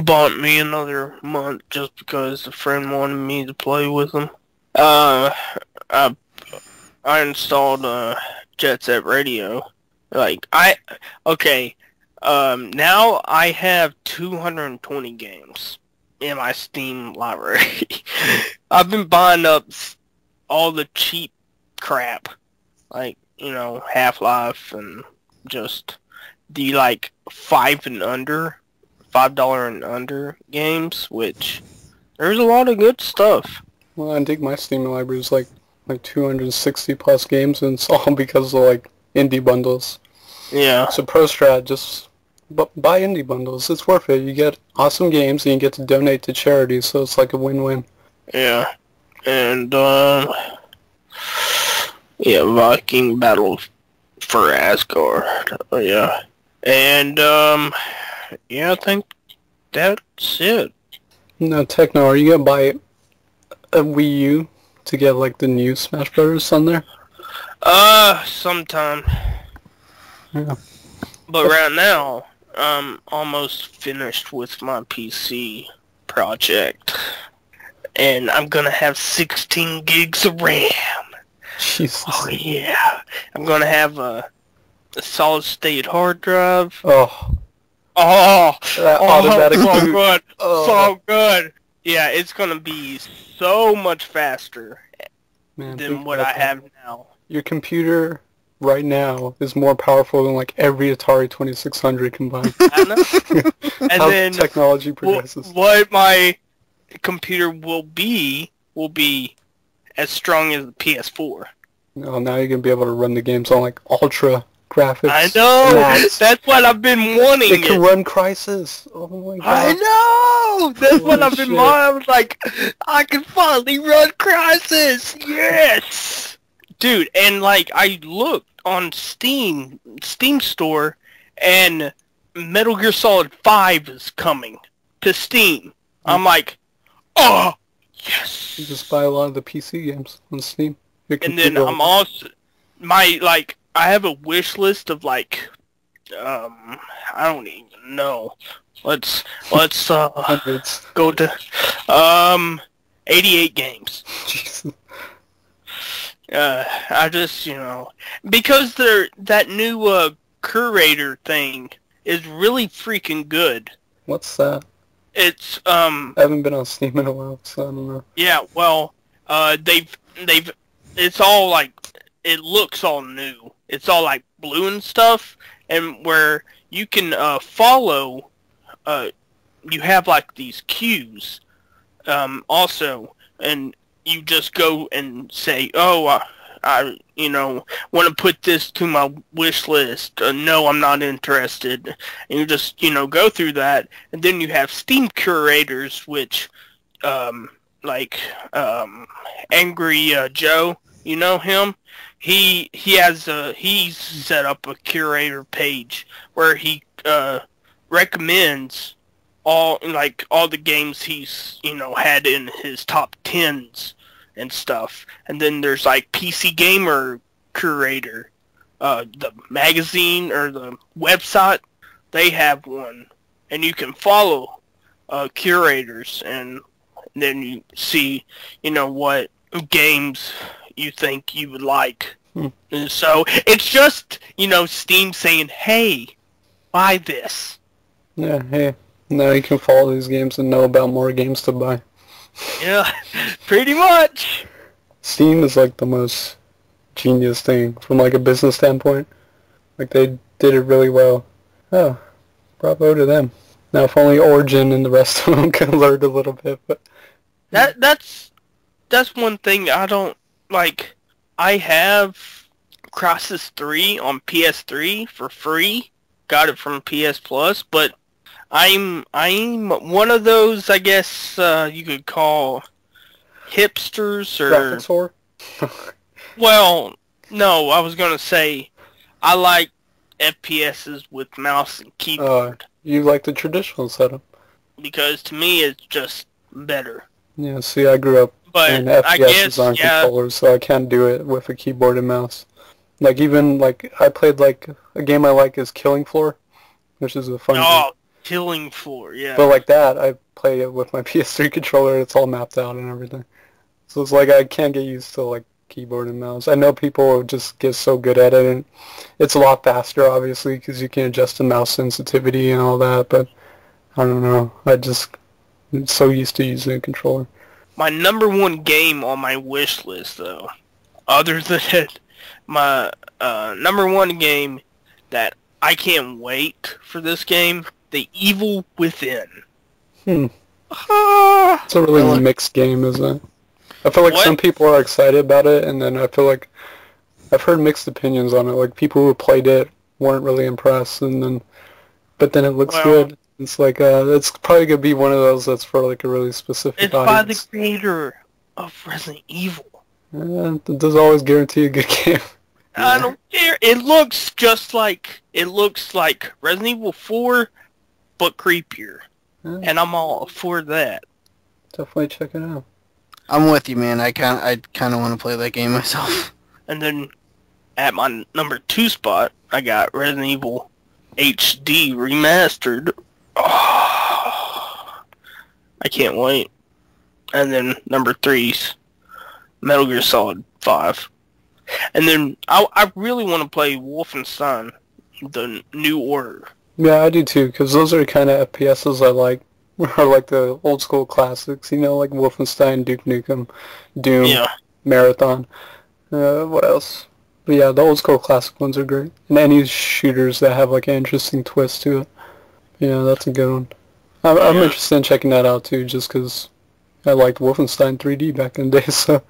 bought me another month just because a friend wanted me to play with him. I installed Jet Set Radio. Now I have 220 games in my Steam library. I've been buying up all the cheap crap, like, Half-Life and just the $5 and under games, which there's a lot of good stuff. Well, I think my Steam library is like 260 plus games, and it's all because of indie bundles. Yeah. So Pro Strat, just buy indie bundles. It's worth it. You get awesome games, and you get to donate to charity, so it's like a win-win. Yeah. And Viking Battle for Asgard. Yeah. And I think that's it. Now, Techno, are you gonna buy a Wii U to get the new Smash Brothers on there? Sometime. Yeah. But right now, I'm almost finished with my PC project, and I'm gonna have 16 gigs of RAM. Jesus. Oh yeah, I'm gonna have a solid-state hard drive. Oh. That automatic so boot. good, so good. Yeah, it's gonna be so much faster than what I have now. Your computer right now is more powerful than every Atari 2600 combined. I know. And How then technology progresses. What my computer will be as strong as the PS4. Oh, now you're gonna be able to run the games on ultra graphics. I know. That's what I've been wanting. It can run Crysis. Oh my god. I know. That's what I've been wanting. I was like, I can finally run Crysis. Yes, dude. And I looked on Steam store, and Metal Gear Solid 5 is coming to Steam. I'm like, oh yes. You just buy a lot of the PC games on Steam. And then I'm also I have a wish list of I don't even know. Let's Hundreds. go to 88 games. Jesus. I just because that new curator thing is really freaking good. What's that? It's I haven't been on Steam in a while, so I don't know. Yeah, well, they've it's all it looks all new. it's all like blue and stuff, and where you can follow. You have like these queues, also, and you just go and say, "Oh, I want to put this to my wish list. No, I'm not interested." And you just, go through that, and then you have Steam curators, which, Angry Joe, you know him? He's set up a curator page where he recommends all the games he's had in his top 10s and stuff. And then there's like PC Gamer Curator, the magazine or the website, they have one, and you can follow curators, and then you see what games you think you would like. And so it's just Steam saying, hey, buy this. Yeah, hey, now you can follow these games and know about more games to buy. Yeah, pretty much. Steam is like the most genius thing from like a business standpoint. Like they did it really well. Oh, bravo to them. Now if only Origin and the rest of them could learn a little bit, but that's one thing I don't like. I have Crysis 3 on PS3 for free. Got it from PS Plus, but I'm one of those, I guess you could call hipsters or... Well, no, I was gonna say I like FPSs with mouse and keyboard. You like the traditional setup? Because to me it's just better. Yeah, see, I grew up in FPSs on controllers, so I can't do it with a keyboard and mouse. Like, even, like, I played, like, a game I like is Killing Floor, which is a fun game. Killing Floor, yeah. But like that, I play it with my PS3 controller, it's all mapped out and everything. So it's like I can't get used to, like, keyboard and mouse. I know people just get so good at it, and it's a lot faster, obviously, because you can adjust the mouse sensitivity and all that, but I don't know. I'm so used to using a controller. My number one game on my wish list, though, other than it, my number one game that I can't wait for this game, The Evil Within. It's a really mixed game, isn't it? I feel like some people are excited about it, and then I feel like I've heard mixed opinions on it. Like, people who played it weren't really impressed, but then it looks good. It's like, it's probably going to be one of those that's for, like, a really specific audience. It's by the creator of Resident Evil. It does always guarantee a good game. I don't care. It looks like Resident Evil 4, but creepier. And I'm all for that. Definitely check it out. I'm with you, man. I kind of want to play that game myself. And then at my number 2 spot, I got Resident Evil HD Remastered. Oh, I can't wait. And then number 3's Metal Gear Solid 5. And then I really want to play Wolfenstein, The New Order. Yeah, I do too, because those are the kind of FPSs I like. Or like the old school classics, like Wolfenstein, Duke Nukem, Doom, Marathon. What else? But yeah, the old school classic ones are great. And any shooters that have like an interesting twist to it. Yeah, that's a good one. I'm interested in checking that out too, just because I liked Wolfenstein 3D back in the day, so...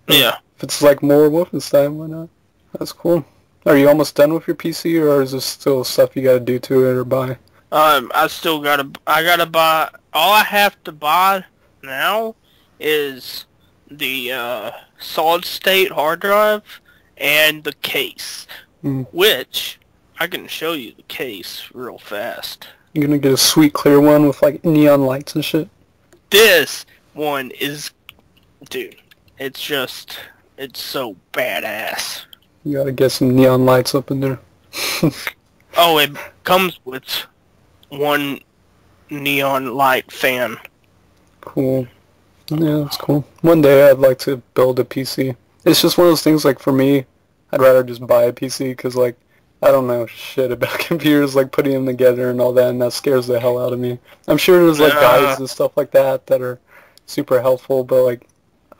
Yeah. If it's like more Wolfenstein, why not? That's cool. Are you almost done with your PC, or is there still stuff you gotta do to it or buy? I gotta buy, all I have to buy now is the solid state hard drive and the case, which I can show you the case real fast. You're gonna get a sweet clear one with like neon lights and shit? This one is, dude, it's so badass. You gotta get some neon lights up in there. Oh, it comes with one neon light fan. Cool. Yeah, that's cool. One day I'd like to build a PC. It's just one of those things, like, for me, I'd rather just buy a PC, because, like, I don't know shit about computers, like, putting them together and all that, and that scares the hell out of me. I'm sure there's, like, guides and stuff like that are super helpful, but, like,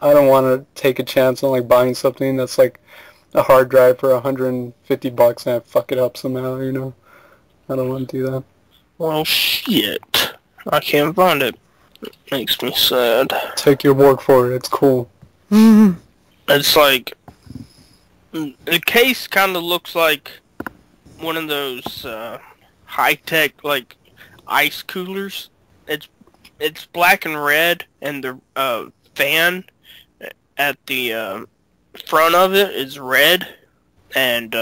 I don't want to take a chance on, like, buying something that's, like, a hard drive for $150 and I fuck it up somehow, you know. I don't want to do that. Well, shit. I can't find it. It makes me sad. Take your word for it. It's cool. It's like... The case kind of looks like one of those high-tech, like, ice coolers. It's black and red, and the fan at the front of it is red, and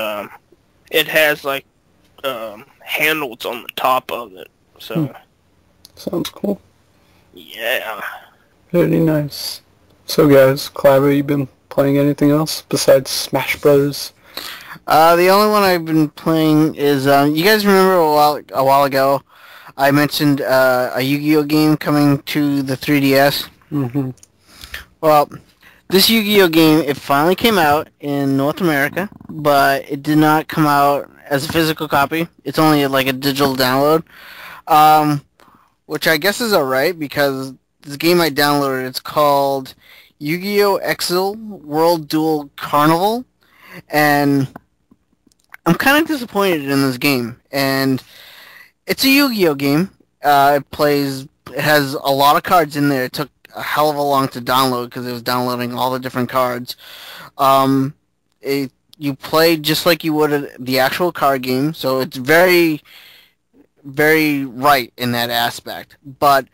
it has, like, handles on the top of it. So... Sounds cool. Yeah. Very nice. So guys, Cliva, you been playing anything else besides Smash Brothers? The only one I've been playing is, you guys remember a while ago I mentioned a YuGiOh game coming to the 3DS? Mm-hmm. Well, this YuGiOh game, it finally came out in North America, but it did not come out as a physical copy. It's only like a digital download, which I guess is alright because this game I downloaded, it's called YuGiOh Excel World Duel Carnival, and I'm kind of disappointed in this game. And it's a Yu-Gi-Oh game. It has a lot of cards in there. It took a hell of a long to download because it was downloading all the different cards. You play just like you would the actual card game, so it's very, very right in that aspect. But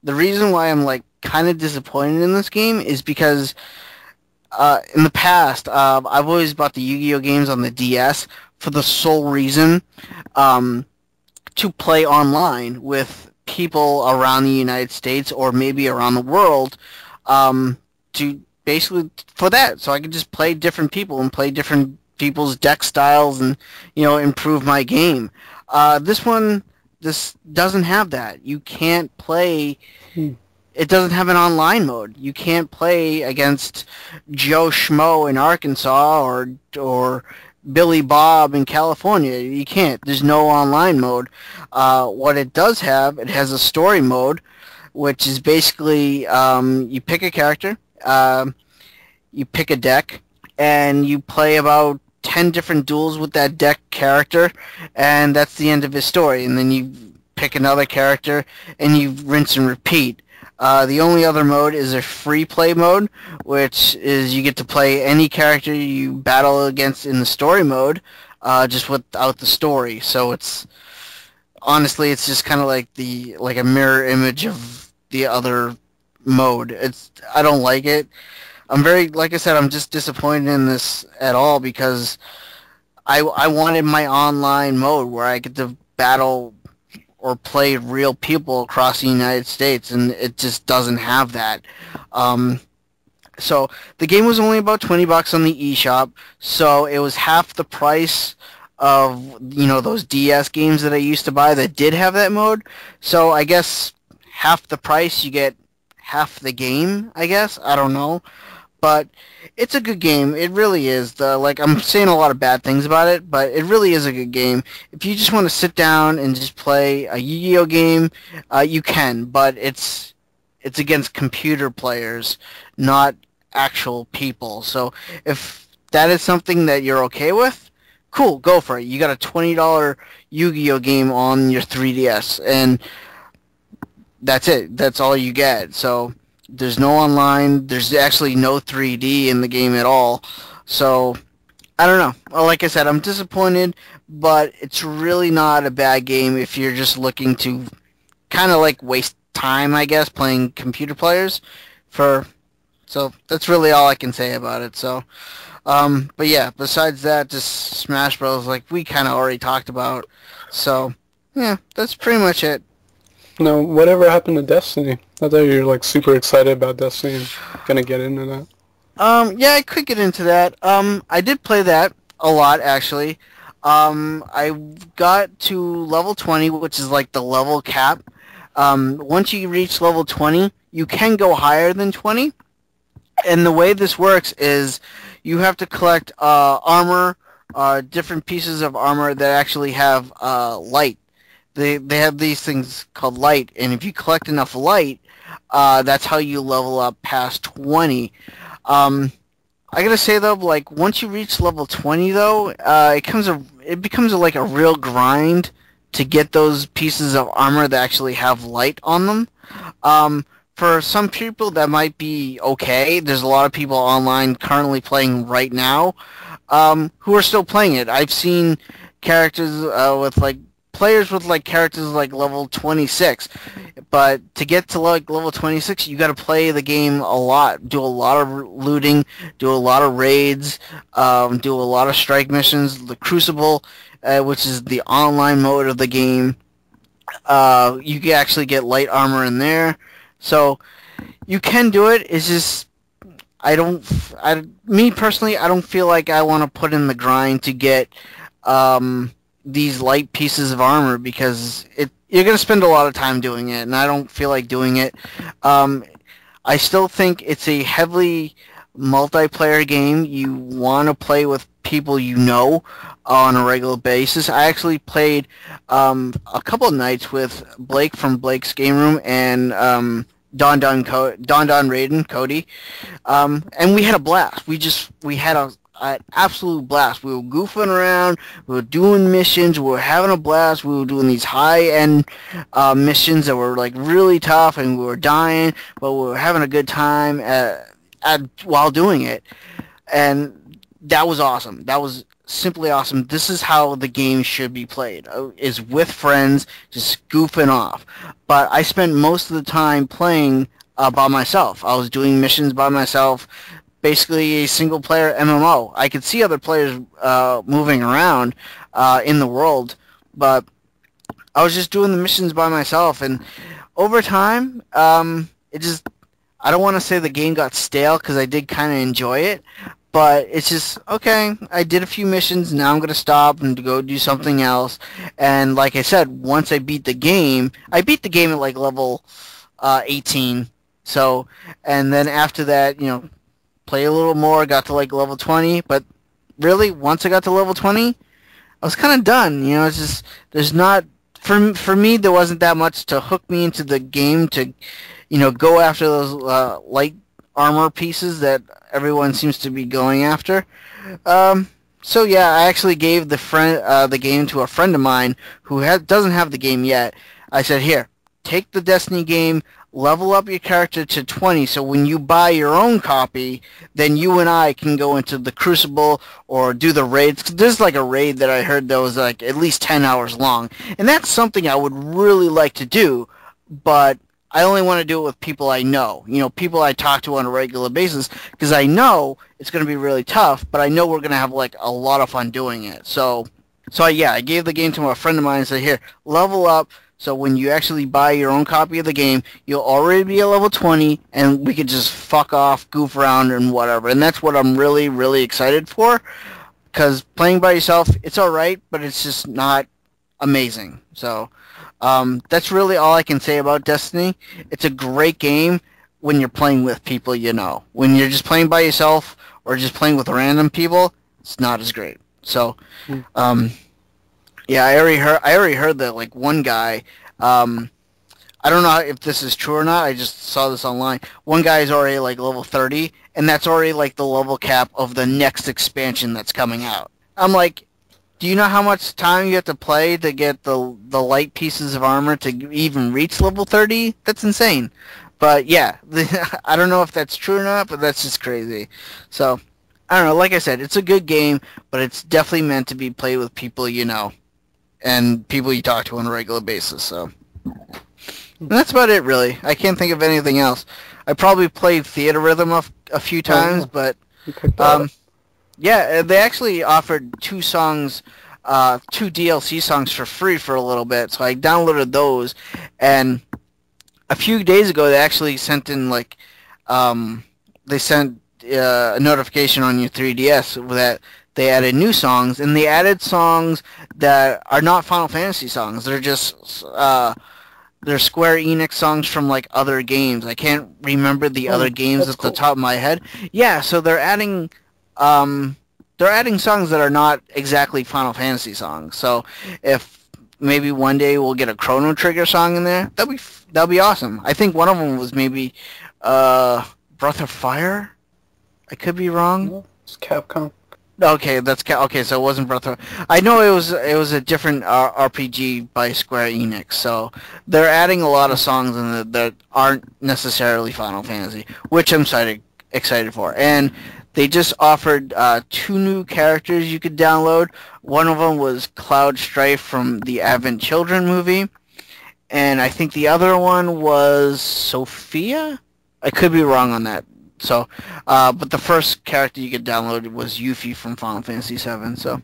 the reason why I'm like kind of disappointed in this game is because in the past I've always bought the Yu-Gi-Oh games on the DS for the sole reason to play online with people around the United States or maybe around the world, to basically for that, so I could just play different people and play different people's deck styles and, you know, improve my game. This doesn't have that. You can't play. It doesn't have an online mode. You can't play against Joe Schmo in Arkansas or Billy Bob in California. You can't. There's no online mode. What it does have, it has a story mode, which is basically you pick a character, you pick a deck, and you play about 10 different duels with that deck character, and that's the end of his story. And then you pick another character, and you rinse and repeat. The only other mode is a free play mode, which is you get to play any character you battle against in the story mode, just without the story. So it's honestly, it's just kind of like a mirror image of the other mode. I don't like it. Like I said, I'm just disappointed in this at all because I wanted my online mode where I get to battle or play real people across the United States, and it just doesn't have that. So the game was only about $20 on the eShop, so it was half the price of, you know, those DS games that I used to buy that did have that mode. So I guess half the price, you get half the game, I guess. I don't know. But it's a good game. It really is. I'm saying a lot of bad things about it, but it really is a good game. If you just want to sit down and just play a Yu-Gi-Oh game, you can. But it's against computer players, not actual people. So if that is something that you're okay with, cool, go for it. You got a $20 Yu-Gi-Oh game on your 3DS, and that's it. That's all you get. So there's no online. There's actually no 3D in the game at all. So, I don't know. Well, like I said, I'm disappointed, but it's really not a bad game if you're just looking to kind of like waste time, I guess, playing computer players. So, that's really all I can say about it. So, but yeah, besides that, just Smash Bros. Like we kind of already talked about. So, yeah, that's pretty much it. No, whatever happened to Destiny? I thought you were like super excited about Destiny and gonna get into that. Yeah, I could get into that. I did play that a lot, actually. I got to level 20, which is like the level cap. Once you reach level 20, you can go higher than 20. And the way this works is you have to collect armor, different pieces of armor that actually have light. They have these things called light, and if you collect enough light, that's how you level up past 20. I gotta say though, like once you reach level 20 though, it becomes like a real grind to get those pieces of armor that actually have light on them. For some people that might be okay. There's a lot of people online currently playing right now, who are still playing it. I've seen characters with like players with like characters like level 26, but to get to like level 26, you got to play the game a lot, do a lot of looting, do a lot of raids, do a lot of strike missions. The Crucible, which is the online mode of the game, you can actually get light armor in there, so you can do it. It's just me personally, I don't feel like I want to put in the grind to get these light pieces of armor, because you're going to spend a lot of time doing it, and I don't feel like doing it. I still think it's a heavily multiplayer game. You want to play with people you know on a regular basis. I actually played a couple of nights with Blake from Blake's Game Room and Don Raiden, Cody, and we had a blast. We had an absolute blast. We were goofing around, we were doing missions, we were having a blast, we were doing these high-end missions that were like really tough, and we were dying, but we were having a good time while doing it, and that was awesome. That was simply awesome. This is how the game should be played, is with friends, just goofing off. But I spent most of the time playing by myself. I was doing missions by myself, basically a single-player MMO. I could see other players moving around in the world, but I was just doing the missions by myself. And over time, I don't want to say the game got stale, because I did kind of enjoy it, but it's just, okay, I did a few missions, now I'm going to stop and go do something else. And like I said, once I beat the game at like level 18. So, and then after that, play a little more, got to like level 20, but really, once I got to level 20, I was kind of done. It's just, there's not, for me, there wasn't that much to hook me into the game to, go after those light armor pieces that everyone seems to be going after. So yeah, I actually gave the game to a friend of mine who doesn't have the game yet. I said, here, take the Destiny game, level up your character to 20, so when you buy your own copy, then you and I can go into the Crucible or do the raids. There's like a raid that I heard that was like at least 10 hours long, and that's something I would really like to do, but I only want to do it with people I know, people I talk to on a regular basis, because I know it's going to be really tough, but I know we're going to have like a lot of fun doing it. So I gave the game to a friend of mine and said, here, level up, so when you actually buy your own copy of the game, you'll already be at level 20, and we could just fuck off, goof around, and whatever. And that's what I'm really, really excited for, because playing by yourself, it's alright, but it's just not amazing. So that's really all I can say about Destiny. It's a great game when you're playing with people you know. When you're just playing by yourself or just playing with random people, it's not as great. So, yeah, I already heard that like one guy, I don't know if this is true or not. I just saw this online. One guy is already like level 30, and that's already like the level cap of the next expansion that's coming out. I'm like, do you know how much time you have to play to get the light pieces of armor to even reach level 30? That's insane. But yeah, I don't know if that's true or not, but that's just crazy. So, I don't know. Like I said, it's a good game, but it's definitely meant to be played with people you know and people you talk to on a regular basis. So, and that's about it, really. I can't think of anything else. I probably played Theater Rhythm a few times, but yeah, they actually offered two DLC songs for free for a little bit, so I downloaded those, and a few days ago they actually sent in like, they sent a notification on your 3DS that they added new songs, and they added songs that are not Final Fantasy songs. They're just, they're Square Enix songs from like other games. I can't remember the other games at the top of my head. Yeah, so they're adding songs that are not exactly Final Fantasy songs. So if maybe one day we'll get a Chrono Trigger song in there, that'll be awesome. I think one of them was maybe Breath of Fire. I could be wrong. No, it's Capcom. Okay, okay. So it wasn't Breath of. I know it was a different RPG by Square Enix. So they're adding a lot of songs in that aren't necessarily Final Fantasy, which I'm excited for. And they just offered 2 new characters you could download. One of them was Cloud Strife from the Advent Children movie, and I think the other one was Sophia. I could be wrong on that. So, but the first character you could download was Yuffie from Final Fantasy VII. So,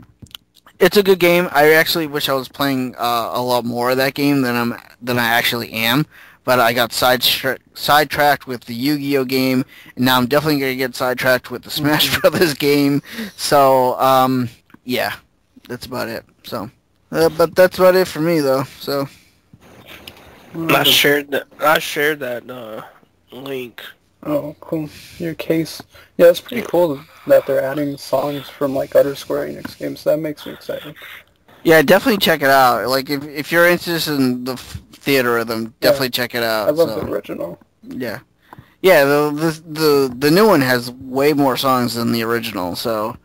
it's a good game. I actually wish I was playing a lot more of that game than I actually am. But I got sidetracked with the YuGiOh game, and now I'm definitely gonna get sidetracked with the Smash Brothers game. So, yeah, that's about it. So, but that's about it for me, though. So, I shared that link. Oh, cool. Your case. Yeah, it's pretty cool that they're adding songs from like other Square Enix games. That makes me excited. yeah, definitely check it out. Like, if you're interested in the theater rhythm, definitely check it out. I love the original. Yeah, yeah. The new one has way more songs than the original, so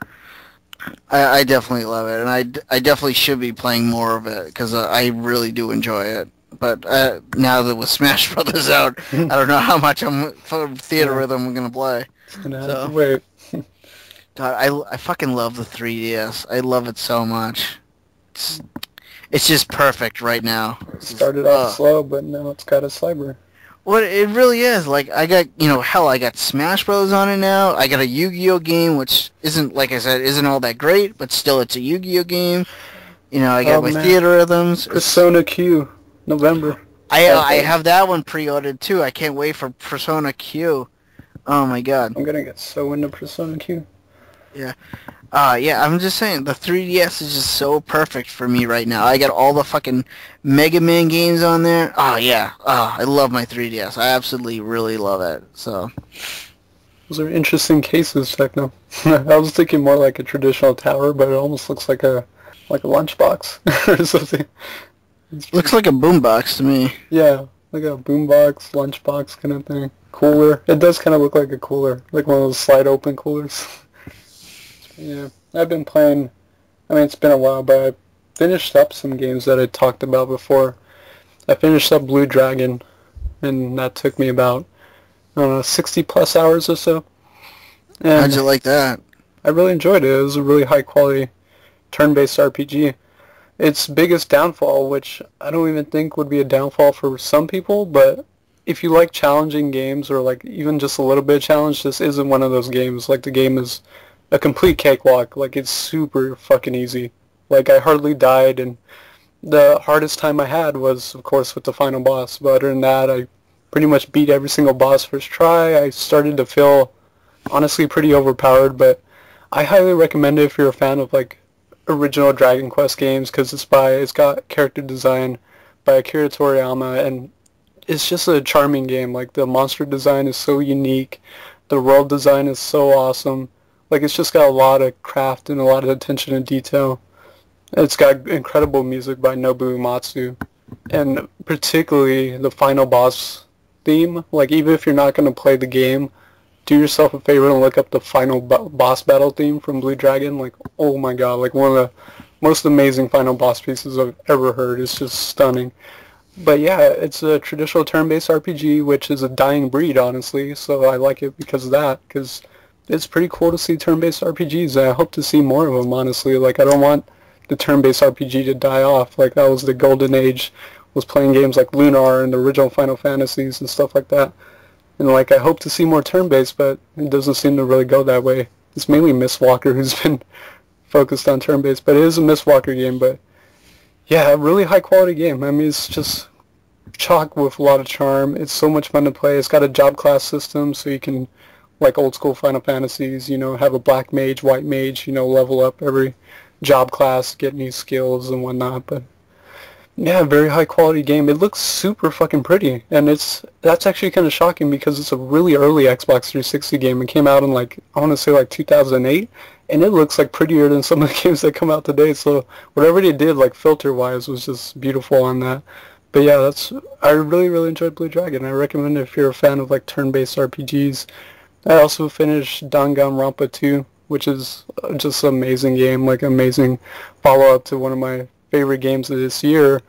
I definitely love it, and I definitely should be playing more of it because I really do enjoy it. But now that with Smash Brothers out, I don't know how much theater rhythm I'm gonna play. So. Wait. God, I fucking love the 3DS. I love it so much. It's just perfect right now. It started off slow, but now it's got a cyber. Well, it really is. Like, I got, hell, I got Smash Bros. On it now. I got a Yu-Gi-Oh game, which isn't, like I said, isn't all that great, but still it's a Yu-Gi-Oh game. I got my theater rhythms. Persona Q, November. I have that one pre-ordered, too. I can't wait for Persona Q. Oh, my God. I'm gonna get so into Persona Q. Yeah. Yeah, I'm just saying, the 3DS is just so perfect for me right now. I got all the fucking Mega Man games on there. Oh, yeah. Oh, I love my 3DS. I absolutely really love it, so. Those are interesting cases, Techno. I was thinking more like a traditional tower, but it almost looks like a lunchbox or something. Looks like a boombox to me. Yeah, like a boombox, lunchbox kind of thing. Cooler. It does kind of look like a cooler, like one of those slide-open coolers. Yeah, I've been playing, it's been a while, but I finished up some games that I talked about before. I finished up Blue Dragon, and that took me about, 60 plus hours or so. And how'd you like that? I really enjoyed it. It was a really high quality turn-based RPG. Its biggest downfall, which I don't even think would be a downfall for some people, but if you like challenging games or like even just a little bit of challenge, this isn't one of those games. Like, the game is a complete cakewalk. Like, it's super fucking easy. Like, I hardly died, and the hardest time I had was, of course, with the final boss. But other than that, I pretty much beat every single boss first try. I started to feel, honestly, pretty overpowered, but I highly recommend it if you're a fan of, like, original Dragon Quest games, because it's got character design by Akira Toriyama, and it's just a charming game. Like, the monster design is so unique. The world design is so awesome. Like, it's just got a lot of craft and a lot of attention to detail. It's got incredible music by Nobuo Uematsu. And particularly the final boss theme. Like, even if you're not going to play the game, do yourself a favor and look up the final boss battle theme from Blue Dragon. Like, oh my god, like one of the most amazing final boss pieces I've ever heard. It's just stunning. But yeah, it's a traditional turn-based RPG, which is a dying breed, honestly. So I like it because of that, because it's pretty cool to see turn-based RPGs, and I hope to see more of them, honestly. Like, I don't want the turn-based RPG to die off. Like, that was the golden age, was playing games like Lunar and the original Final Fantasies and stuff like that. And, like, I hope to see more turn-based, but it doesn't seem to really go that way. It's mainly Mistwalker who's been focused on turn-based, but it is a Mistwalker game. But, yeah, a really high-quality game. It's just chock with a lot of charm. It's so much fun to play. It's got a job class system, so you can, like old school Final Fantasies, have a black mage, white mage, level up every job class, get new skills and whatnot. But yeah, very high quality game. It looks super fucking pretty, and that's actually kind of shocking because it's a really early Xbox 360 game. It came out in I want to say 2008, and it looks like prettier than some of the games that come out today. So whatever they did, filter wise, was just beautiful on that. But yeah, I really, really enjoyed Blue Dragon. I recommend it if you're a fan of turn-based RPGs, I also finished Danganronpa 2, which is just an amazing game, like amazing follow-up to one of my favorite games of this year.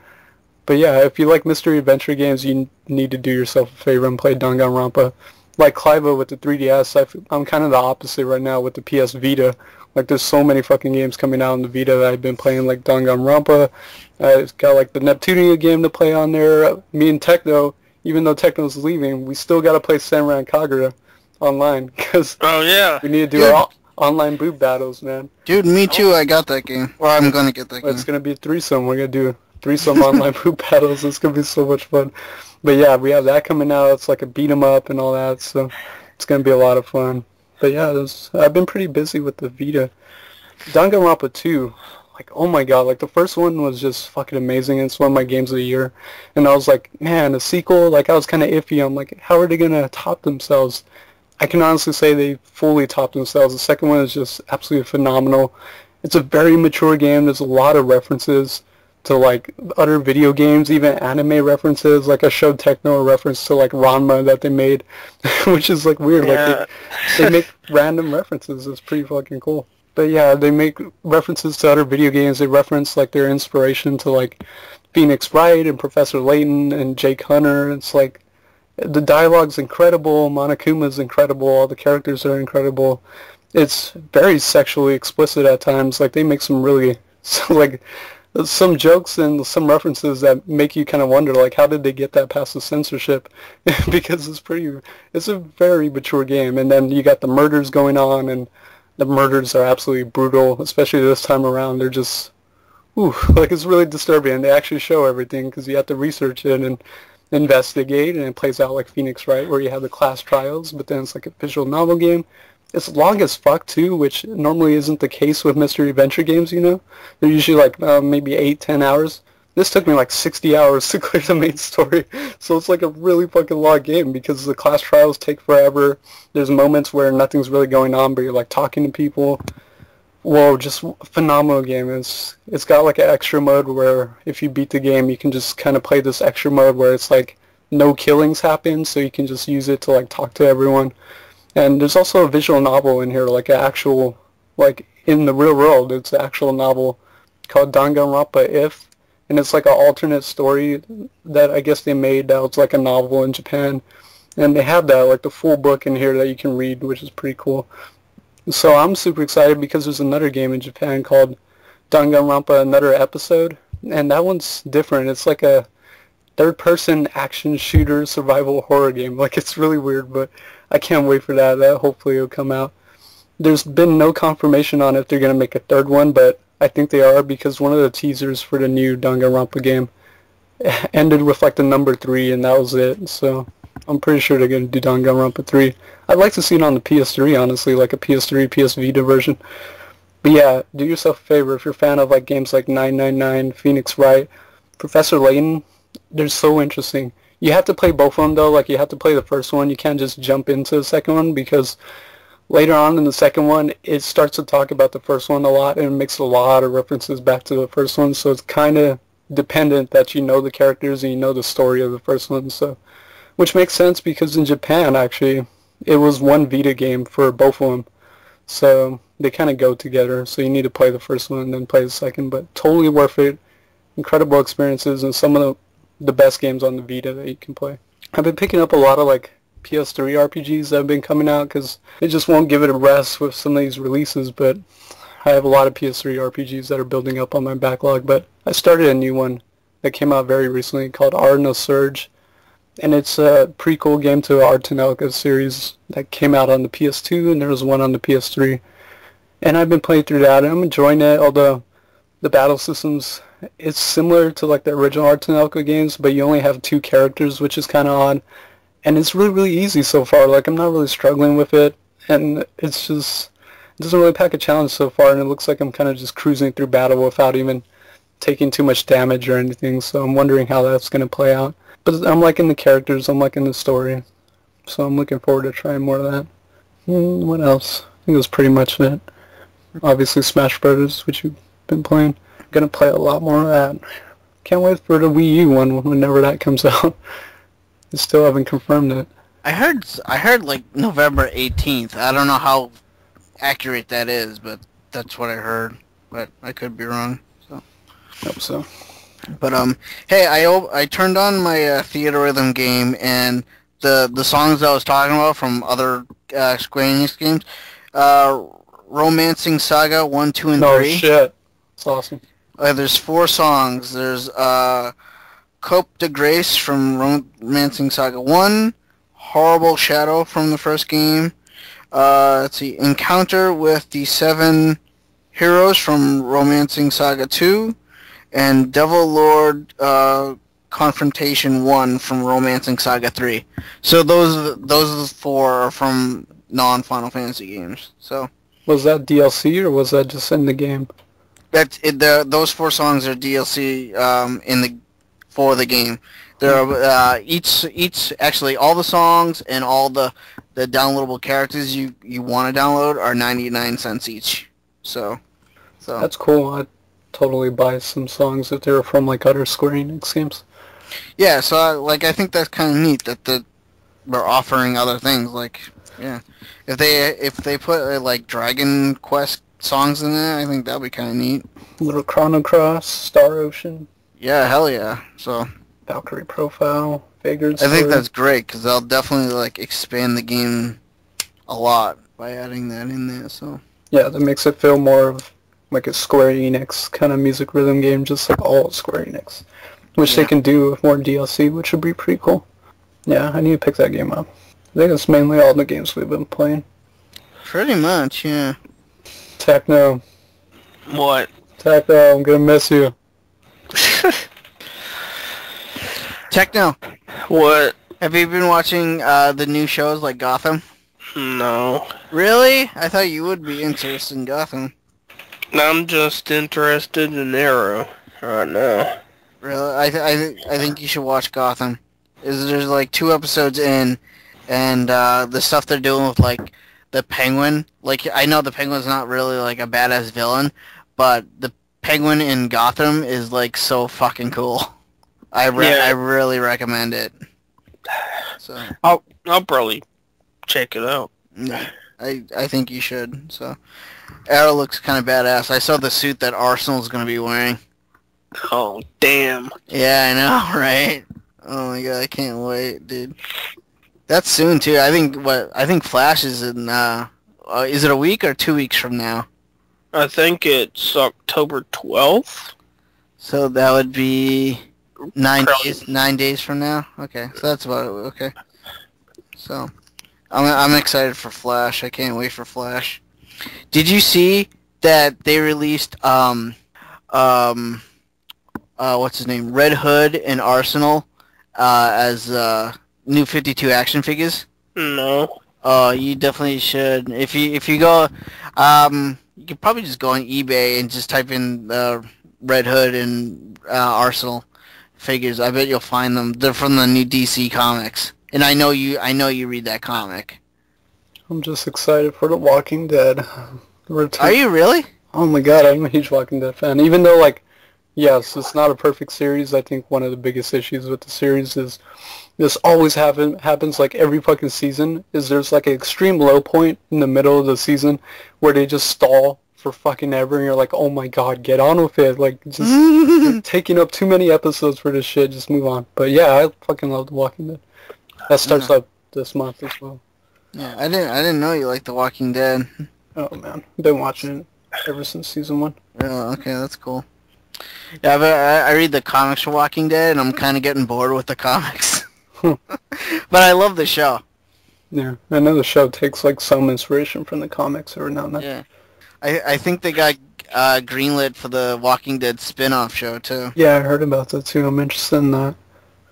But yeah, if you like mystery adventure games, you need to do yourself a favor and play Danganronpa. Like Cliva with the 3DS, I'm kind of the opposite right now with the PS Vita. Like there's so many fucking games coming out on the Vita that I've been playing, like Danganronpa. It's got like the Neptunia game to play on there. Me and Techno, even though Techno's leaving, we still got to play Samurai Kagura online because we need to do our online boob battles, man. Dude, me too. I got that game. Well, I'm gonna get that game. It's gonna be a threesome. We're gonna do threesome online boob battles. It's gonna be so much fun. But yeah, we have that coming out. It's like a beat 'em up and all that, so it's gonna be a lot of fun. But yeah, I've been pretty busy with the Vita. Danganronpa 2, like, oh my god, like the first one was just fucking amazing. It's one of my games of the year, and I was like, man, a sequel. Like I was kind of iffy. I'm like, how are they gonna top themselves? I can honestly say they fully topped themselves. The second one is just absolutely phenomenal. It's a very mature game. There's a lot of references to like other video games, even anime references. Like I showed Techno a reference to like Ranma that they made, which is like weird. Yeah. Like they make random references. It's pretty fucking cool. But yeah, they make references to other video games. They reference like their inspiration to like Phoenix Wright and Professor Layton and Jake Hunter. It's like the dialogue's incredible. Monokuma's incredible. All the characters are incredible. It's very sexually explicit at times. Like they make some really like some jokes and some references that make you kind of wonder, like, how did they get that past the censorship? Because it's a very mature game. And then you got the murders going on, and the murders are absolutely brutal, especially this time around. They're just, like it's really disturbing. And they actually show everything because you have to research it and investigate, and it plays out like Phoenix Wright, where you have the class trials, but then it's like a visual novel game. It's long as fuck too, which normally isn't the case with mystery adventure games, you know? They're usually like maybe 8-10 hours. This took me like 60 hours to clear the main story, so it's like a really fucking long game because the class trials take forever. There's moments where nothing's really going on, but you're like talking to people. Whoa, just a phenomenal game. It's got like an extra mode where if you beat the game, you can just kind of play this extra mode where it's like no killings happen, so you can just use it to like talk to everyone. And there's also a visual novel in here, like an actual, like in the real world, it's an actual novel called Danganronpa If, and it's like an alternate story that I guess they made that was like a novel in Japan, and they have that, like the full book in here that you can read, which is pretty cool. So I'm super excited because there's another game in Japan called Danganronpa Another Episode, and that one's different. It's like a third-person action shooter survival horror game. Like it's really weird, but I can't wait for that. Hopefully it'll come out. There's been no confirmation on if they're going to make a third one, but I think they are because one of the teasers for the new Danganronpa game ended with like the number 3, and that was it. So I'm pretty sure they're going to do Danganronpa 3. I'd like to see it on the PS3, honestly, like a PS3, PS Vita version. But yeah, do yourself a favor if you're a fan of like games like 999, Phoenix Wright, Professor Layton. They're so interesting. You have to play both of them though, like you have to play the first one. You can't just jump into the second one because later on in the second one, it starts to talk about the first one a lot and it makes a lot of references back to the first one. So it's kind of dependent that you know the characters and you know the story of the first one. So, which makes sense because in Japan, actually, it was one Vita game for both of them. So they kind of go together. So you need to play the first one and then play the second. But totally worth it. Incredible experiences and some of the best games on the Vita that you can play. I've been picking up a lot of like PS3 RPGs that have been coming out because they just won't give it a rest with some of these releases, but I have a lot of PS3 RPGs that are building up on my backlog. But I started a new one that came out very recently called Arno Surge, and it's a prequel game to the Artanelka series that came out on the PS2, and there was one on the PS3. And I've been playing through that and I'm enjoying it, although the battle systems, it's similar to like the original Artanelka games, but you only have 2 characters, which is kind of odd. And it's really, really easy so far. Like, I'm not really struggling with it, and it's just, it doesn't really pack a challenge so far, and it looks like I'm kind of just cruising through battle without even taking too much damage or anything, so I'm wondering how that's going to play out. But I'm liking the characters, I'm liking the story, so I'm looking forward to trying more of that. What else? I think that's pretty much it. Obviously Smash Brothers, which you've been playing. I'm going to play a lot more of that. Can't wait for the Wii U one whenever that comes out. I still haven't confirmed it. I heard like November 18th. I don't know how accurate that is, but that's what I heard. But I could be wrong. So. Hope so. But hey, I turned on my Theater Rhythm game, and the songs I was talking about from other Square Enix games, Romancing Saga 1, 2, and 3. No shit. It's awesome. There's 4 songs. There's Coupe de Grace from Romancing Saga 1, Horrible Shadow from the first game, let's see, Encounter with the 7 Heroes from Romancing Saga 2, and Devil Lord Confrontation 1 from Romancing Saga 3. So those 4 are from non-Final Fantasy games. So Was that DLC or was that just in the game? that's it. Those 4 songs are DLC for the game. There are each actually all the songs and all the downloadable characters you want to download are 99 cents each. So That's cool. I'd totally buy some songs if they were from like other Square Enix games. yeah. So I think that's kind of neat that they're offering other things. Like yeah, if they put like Dragon Quest songs in there, I think that'd be kind of neat. Little Chrono Cross, Star Ocean, Yeah, hell yeah. So Valkyrie Profile, Vagrant I think Story. that's great because they'll definitely like expand the game a lot by adding that in there. So Yeah, that makes it feel more of like a Square Enix kind of music rhythm game, just like all Square Enix. Which they can do with more DLC, which would be pretty cool. Yeah, I need to pick that game up. I think it's mainly all the games we've been playing. pretty much, yeah. Techno. What? Techno, I'm gonna miss you. Techno, What? have you been watching the new shows like Gotham? No. Really? I thought you would be interested in Gotham. I'm just interested in Arrow right now. Really? I think you should watch Gotham. There's like 2 episodes in, and the stuff they're doing with like the Penguin. Like I know the Penguin's not really like a badass villain, but the Penguin in Gotham is like so fucking cool. I really recommend it. So I'll probably check it out. yeah, I think you should. So Arrow looks kind of badass. I saw the suit that Arsenal's gonna be wearing. Oh damn! Yeah, I know, right? Oh my god, I can't wait, dude. That's soon too. I think Flash is in. Is it a week or 2 weeks from now? I think it's October 12th. So that would be 9 Probably. days. 9 days from now. Okay, so that's about it. Okay. So I'm excited for Flash. I can't wait for Flash. Did you see that they released what's his name? Red Hood and Arsenal as new 52 action figures? No. You definitely should. If you go, you could probably just go on eBay and just type in Red Hood and Arsenal figures. I bet you'll find them. They're from the new DC comics, and I know you read that comic. I'm just excited for The Walking Dead. Are you really? Oh my god, I'm a huge Walking Dead fan. Even though, like, yes, it's not a perfect series, I think one of the biggest issues with the series is this always happens like every fucking season, is there's like an extreme low point in the middle of the season where they just stall for fucking ever and you're like, oh my god, get on with it. Like, just you're taking up too many episodes for this shit, just move on. But yeah, I fucking love The Walking Dead. That starts up this month as well. Yeah, I didn't know you liked The Walking Dead. Oh man, I've been watching it ever since season 1. Oh, okay, that's cool. Yeah, but I read the comics for Walking Dead, and I'm kind of getting bored with the comics. But I love the show. Yeah, I know the show takes like some inspiration from the comics every now and then. Yeah, I think they got greenlit for the Walking Dead spin-off show too. Yeah, I heard about that too. I'm interested in that.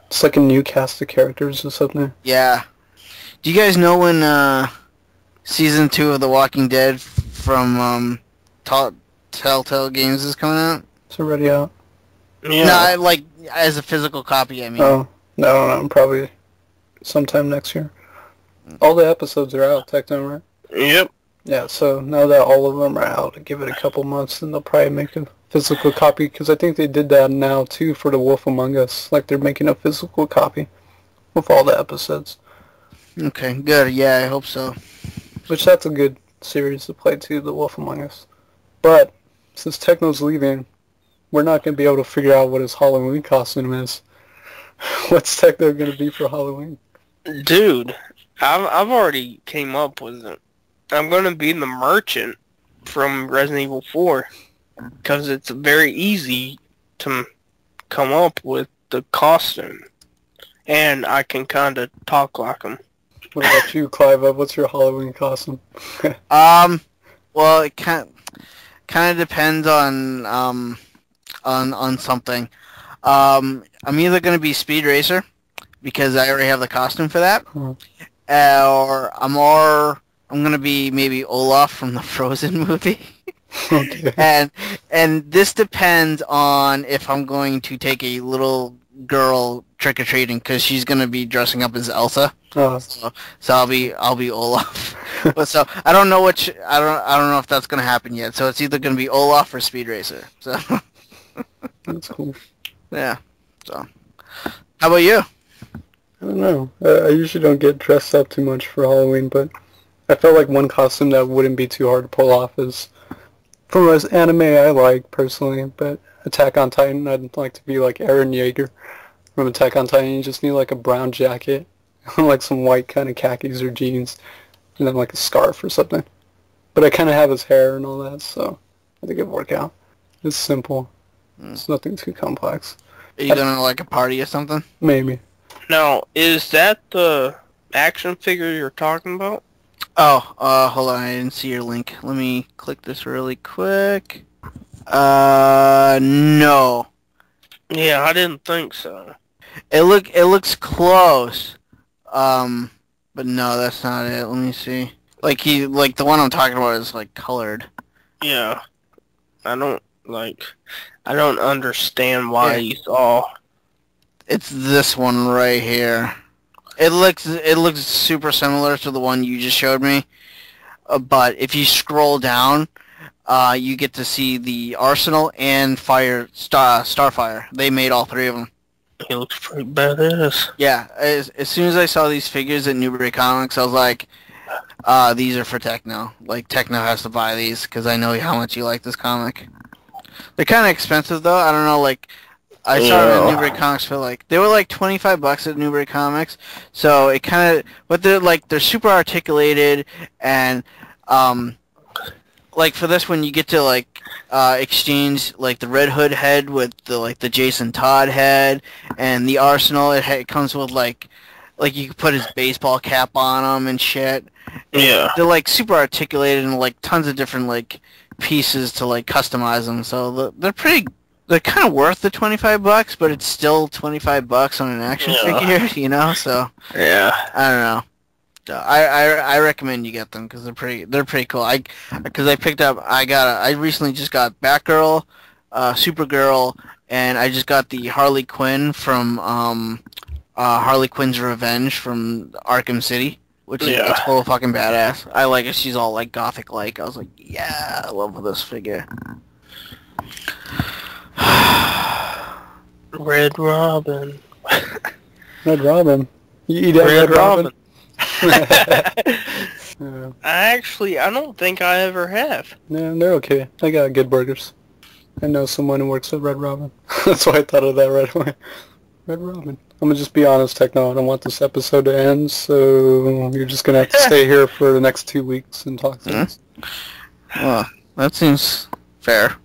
It's like a new cast of characters or something. Yeah. Do you guys know when season 2 of The Walking Dead from Telltale Games is coming out? It's already out. Yeah. No, like as a physical copy. I mean. Oh, no, probably sometime next year. All the episodes are out, Techno, right? Yep. Yeah, so now that all of them are out, give it a couple months and they'll probably make a physical copy, because I think they did that now too for The Wolf Among Us. Like, they're making a physical copy with all the episodes. Okay, good. Yeah, I hope so. Which that's a good series to play too, The Wolf Among Us. But since Techno's leaving, we're not going to be able to figure out what his Halloween costume is. What's Techno going to be for Halloween? Dude, I've already came up with it. I'm gonna be the merchant from Resident Evil 4 because it's very easy to come up with the costume, and I can kind of talk like him. What about you, Cliva? What's your Halloween costume? Well, it kind of depends on something. I'm either gonna be Speed Racer because I already have the costume for that, or I'm gonna be maybe Olaf from the Frozen movie. Okay. And this depends on if I'm going to take a little girl trick or treating because she's gonna be dressing up as Elsa. Oh. So I'll be Olaf. But so I don't know I don't know if that's gonna happen yet. So it's either gonna be Olaf or Speed Racer. So That's cool. yeah. So how about you? I don't know. I usually don't get dressed up too much for Halloween, but I felt like one costume that wouldn't be too hard to pull off is from an anime I like personally, but Attack on Titan, I'd like to be like Eren Yeager from Attack on Titan. You just need like a brown jacket, like some white kind of khakis or jeans, and then like a scarf or something. But I kind of have his hair and all that, so I think it'd work out. It's simple. It's nothing too complex. Are you gonna like a party or something? Maybe. Now, is that the action figure you're talking about? Oh, hold on, I didn't see your link. Let me click this really quick. No. Yeah, I didn't think so. It looks close. But no, that's not it. Let me see. Like the one I'm talking about is like colored. Yeah. I don't understand why he's all... It's this one right here. It looks super similar to the one you just showed me. But if you scroll down, you get to see the Arsenal and Starfire. They made all three of them. He looks pretty badass. Yeah, as soon as I saw these figures at Newbury Comics, I was like, these are for Techno. Like, Techno has to buy these, because I know how much you like this comic. They're kind of expensive, though. I don't know, like, I saw them at Newbury Comics for, like, they were, like, $25 at Newbury Comics, so it kind of, but they're super articulated, and, like, for this one, you get to, like, exchange, like, the Red Hood head with the Jason Todd head, and the Arsenal, it comes with, like you can put his baseball cap on them and shit. Yeah. They're, like, super articulated and, like, tons of different, like, pieces to, like, customize them, so they're kind of worth the $25, but it's still $25 on an action figure, you know, so. Yeah. I don't know. I recommend you get them because they're pretty cool. I recently just got Batgirl, Supergirl, and I just got the Harley Quinn from Harley Quinn's Revenge from Arkham City, which is full of fucking badass. I like it. She's all like gothic like. I was like, yeah, I love this figure. Red Robin. Red Robin. You eat Red Robin? I don't think I ever have. No, they're okay. I got good burgers. I know someone who works at Red Robin. That's why I thought of that right away. Red Robin. I'm gonna just be honest, Techno. I don't want this episode to end, so you're just gonna have to stay here for the next 2 weeks and talk to us. Well, that seems fair.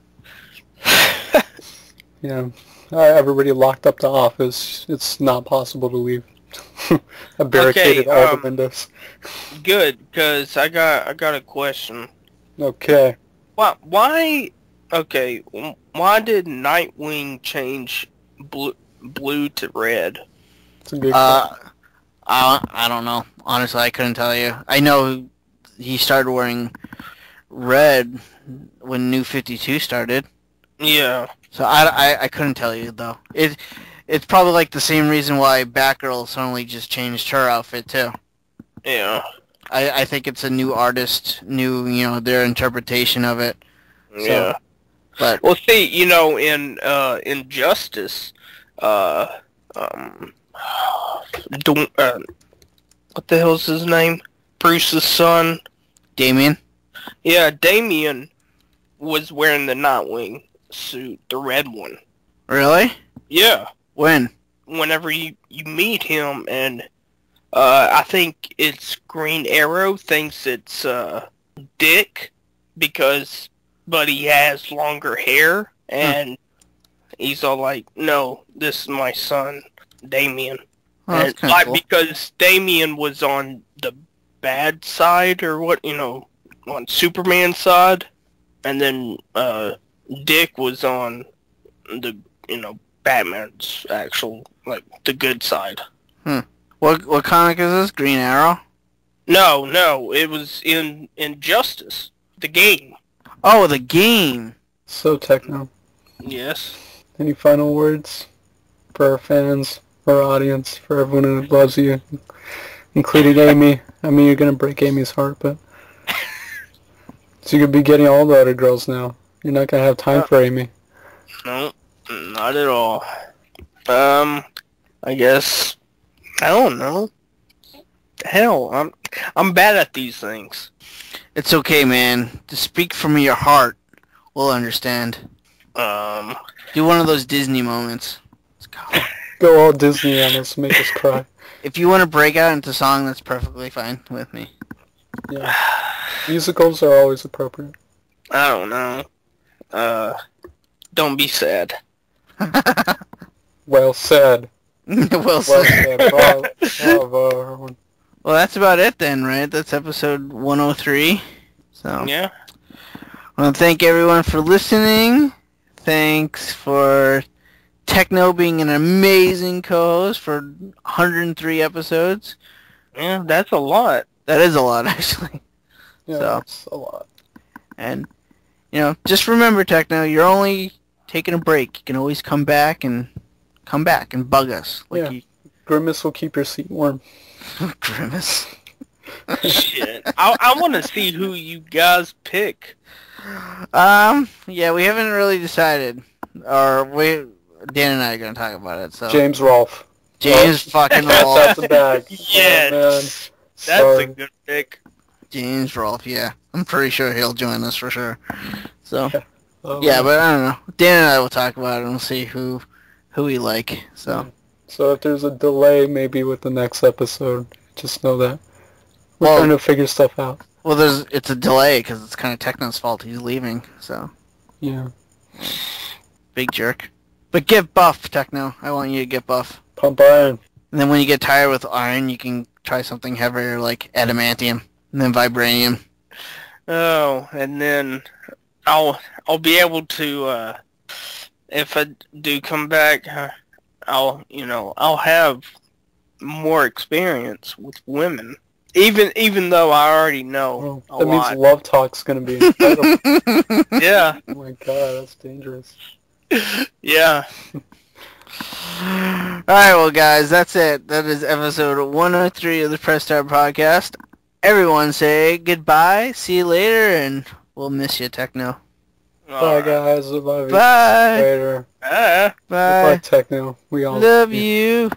Yeah. Everybody locked up the office. It's not possible to leave. I barricaded all the windows. Good, because I got a question. Okay. Why did Nightwing change blue to red? It's a good question. I don't know. Honestly, I couldn't tell you. I know he started wearing red when New 52 started. Yeah. So I couldn't tell you though. It's probably like the same reason why Batgirl suddenly just changed her outfit too. Yeah. I think it's a new artist, their interpretation of it. Yeah. So, but well, see, in Injustice, what the hell's his name? Bruce's son. Damien? Yeah, Damien was wearing the Nightwing suit, the red one. Really? Yeah. When? Whenever you meet him, and I think it's Green Arrow thinks it's Dick but he has longer hair, and he's all like, "No, this is my son, Damien." Oh, that's and kinda cool. because Damien was on the bad side, or what, on Superman's side, and then Dick was on the Batman's actual, like, the good side. What comic is this? Green Arrow? No, it was in Injustice, the game. Oh, the game. So, Techno, Yes. any final words for our fans, our audience, for everyone who loves you, including Amy? I mean, you're going to break Amy's heart, but... So you're going to be getting all the other girls now. You're not going to have time for Amy. No, not at all. I guess, I don't know. Hell, I'm bad at these things. It's okay, man. Just speak from your heart. We'll understand. Do one of those Disney moments. Let's go. Go all Disney on us, make us cry. If you want to break out into song, that's perfectly fine with me. Yeah. Musicals are always appropriate. I don't know. Don't be sad. Well said. Well said. Bravo, everyone. Well, that's about it then, right? That's episode 103. So, Yeah. I want to thank everyone for listening. Thanks for Techno being an amazing co-host for 103 episodes. Yeah, that's a lot. That is a lot, actually. Yeah, So. that's a lot. And, just remember, Techno, you're only taking a break. You can always come back and bug us. Yeah. Grimace will keep your seat warm. Grimace. Shit. I want to see who you guys pick. Yeah, we haven't really decided. Dan and I are going to talk about it, so. James Rolfe. James fucking That's Rolfe. out the bag. Yes. Oh, man. That's Sorry. a good pick. James Rolfe, yeah. I'm pretty sure he'll join us for sure. So, Oh, yeah, man. but I don't know. Dan and I will talk about it and we'll see who we like, so. So if there's a delay maybe with the next episode, just know that. We're Well- trying to figure stuff out. Well, it's a delay because it's kind of Techno's fault he's leaving, so. Yeah. Big jerk. But get buff, Techno. I want you to get buff. Pump iron. And then when you get tired with iron, you can try something heavier like adamantium, and then vibranium. Oh, and then I'll be able to, if I do come back, I'll have more experience with women. Even though I already know Oh, a that lot. means love talk's gonna be incredible. Yeah, Oh my god, that's dangerous. yeah. Alright, well, guys, that's it. That is episode 103 of the Press Start Podcast. Everyone say goodbye, see you later, and we'll miss you, Techno. Bye guys, I love you. Bye. Later. Ah. Bye. Goodbye, Techno. We all Love you.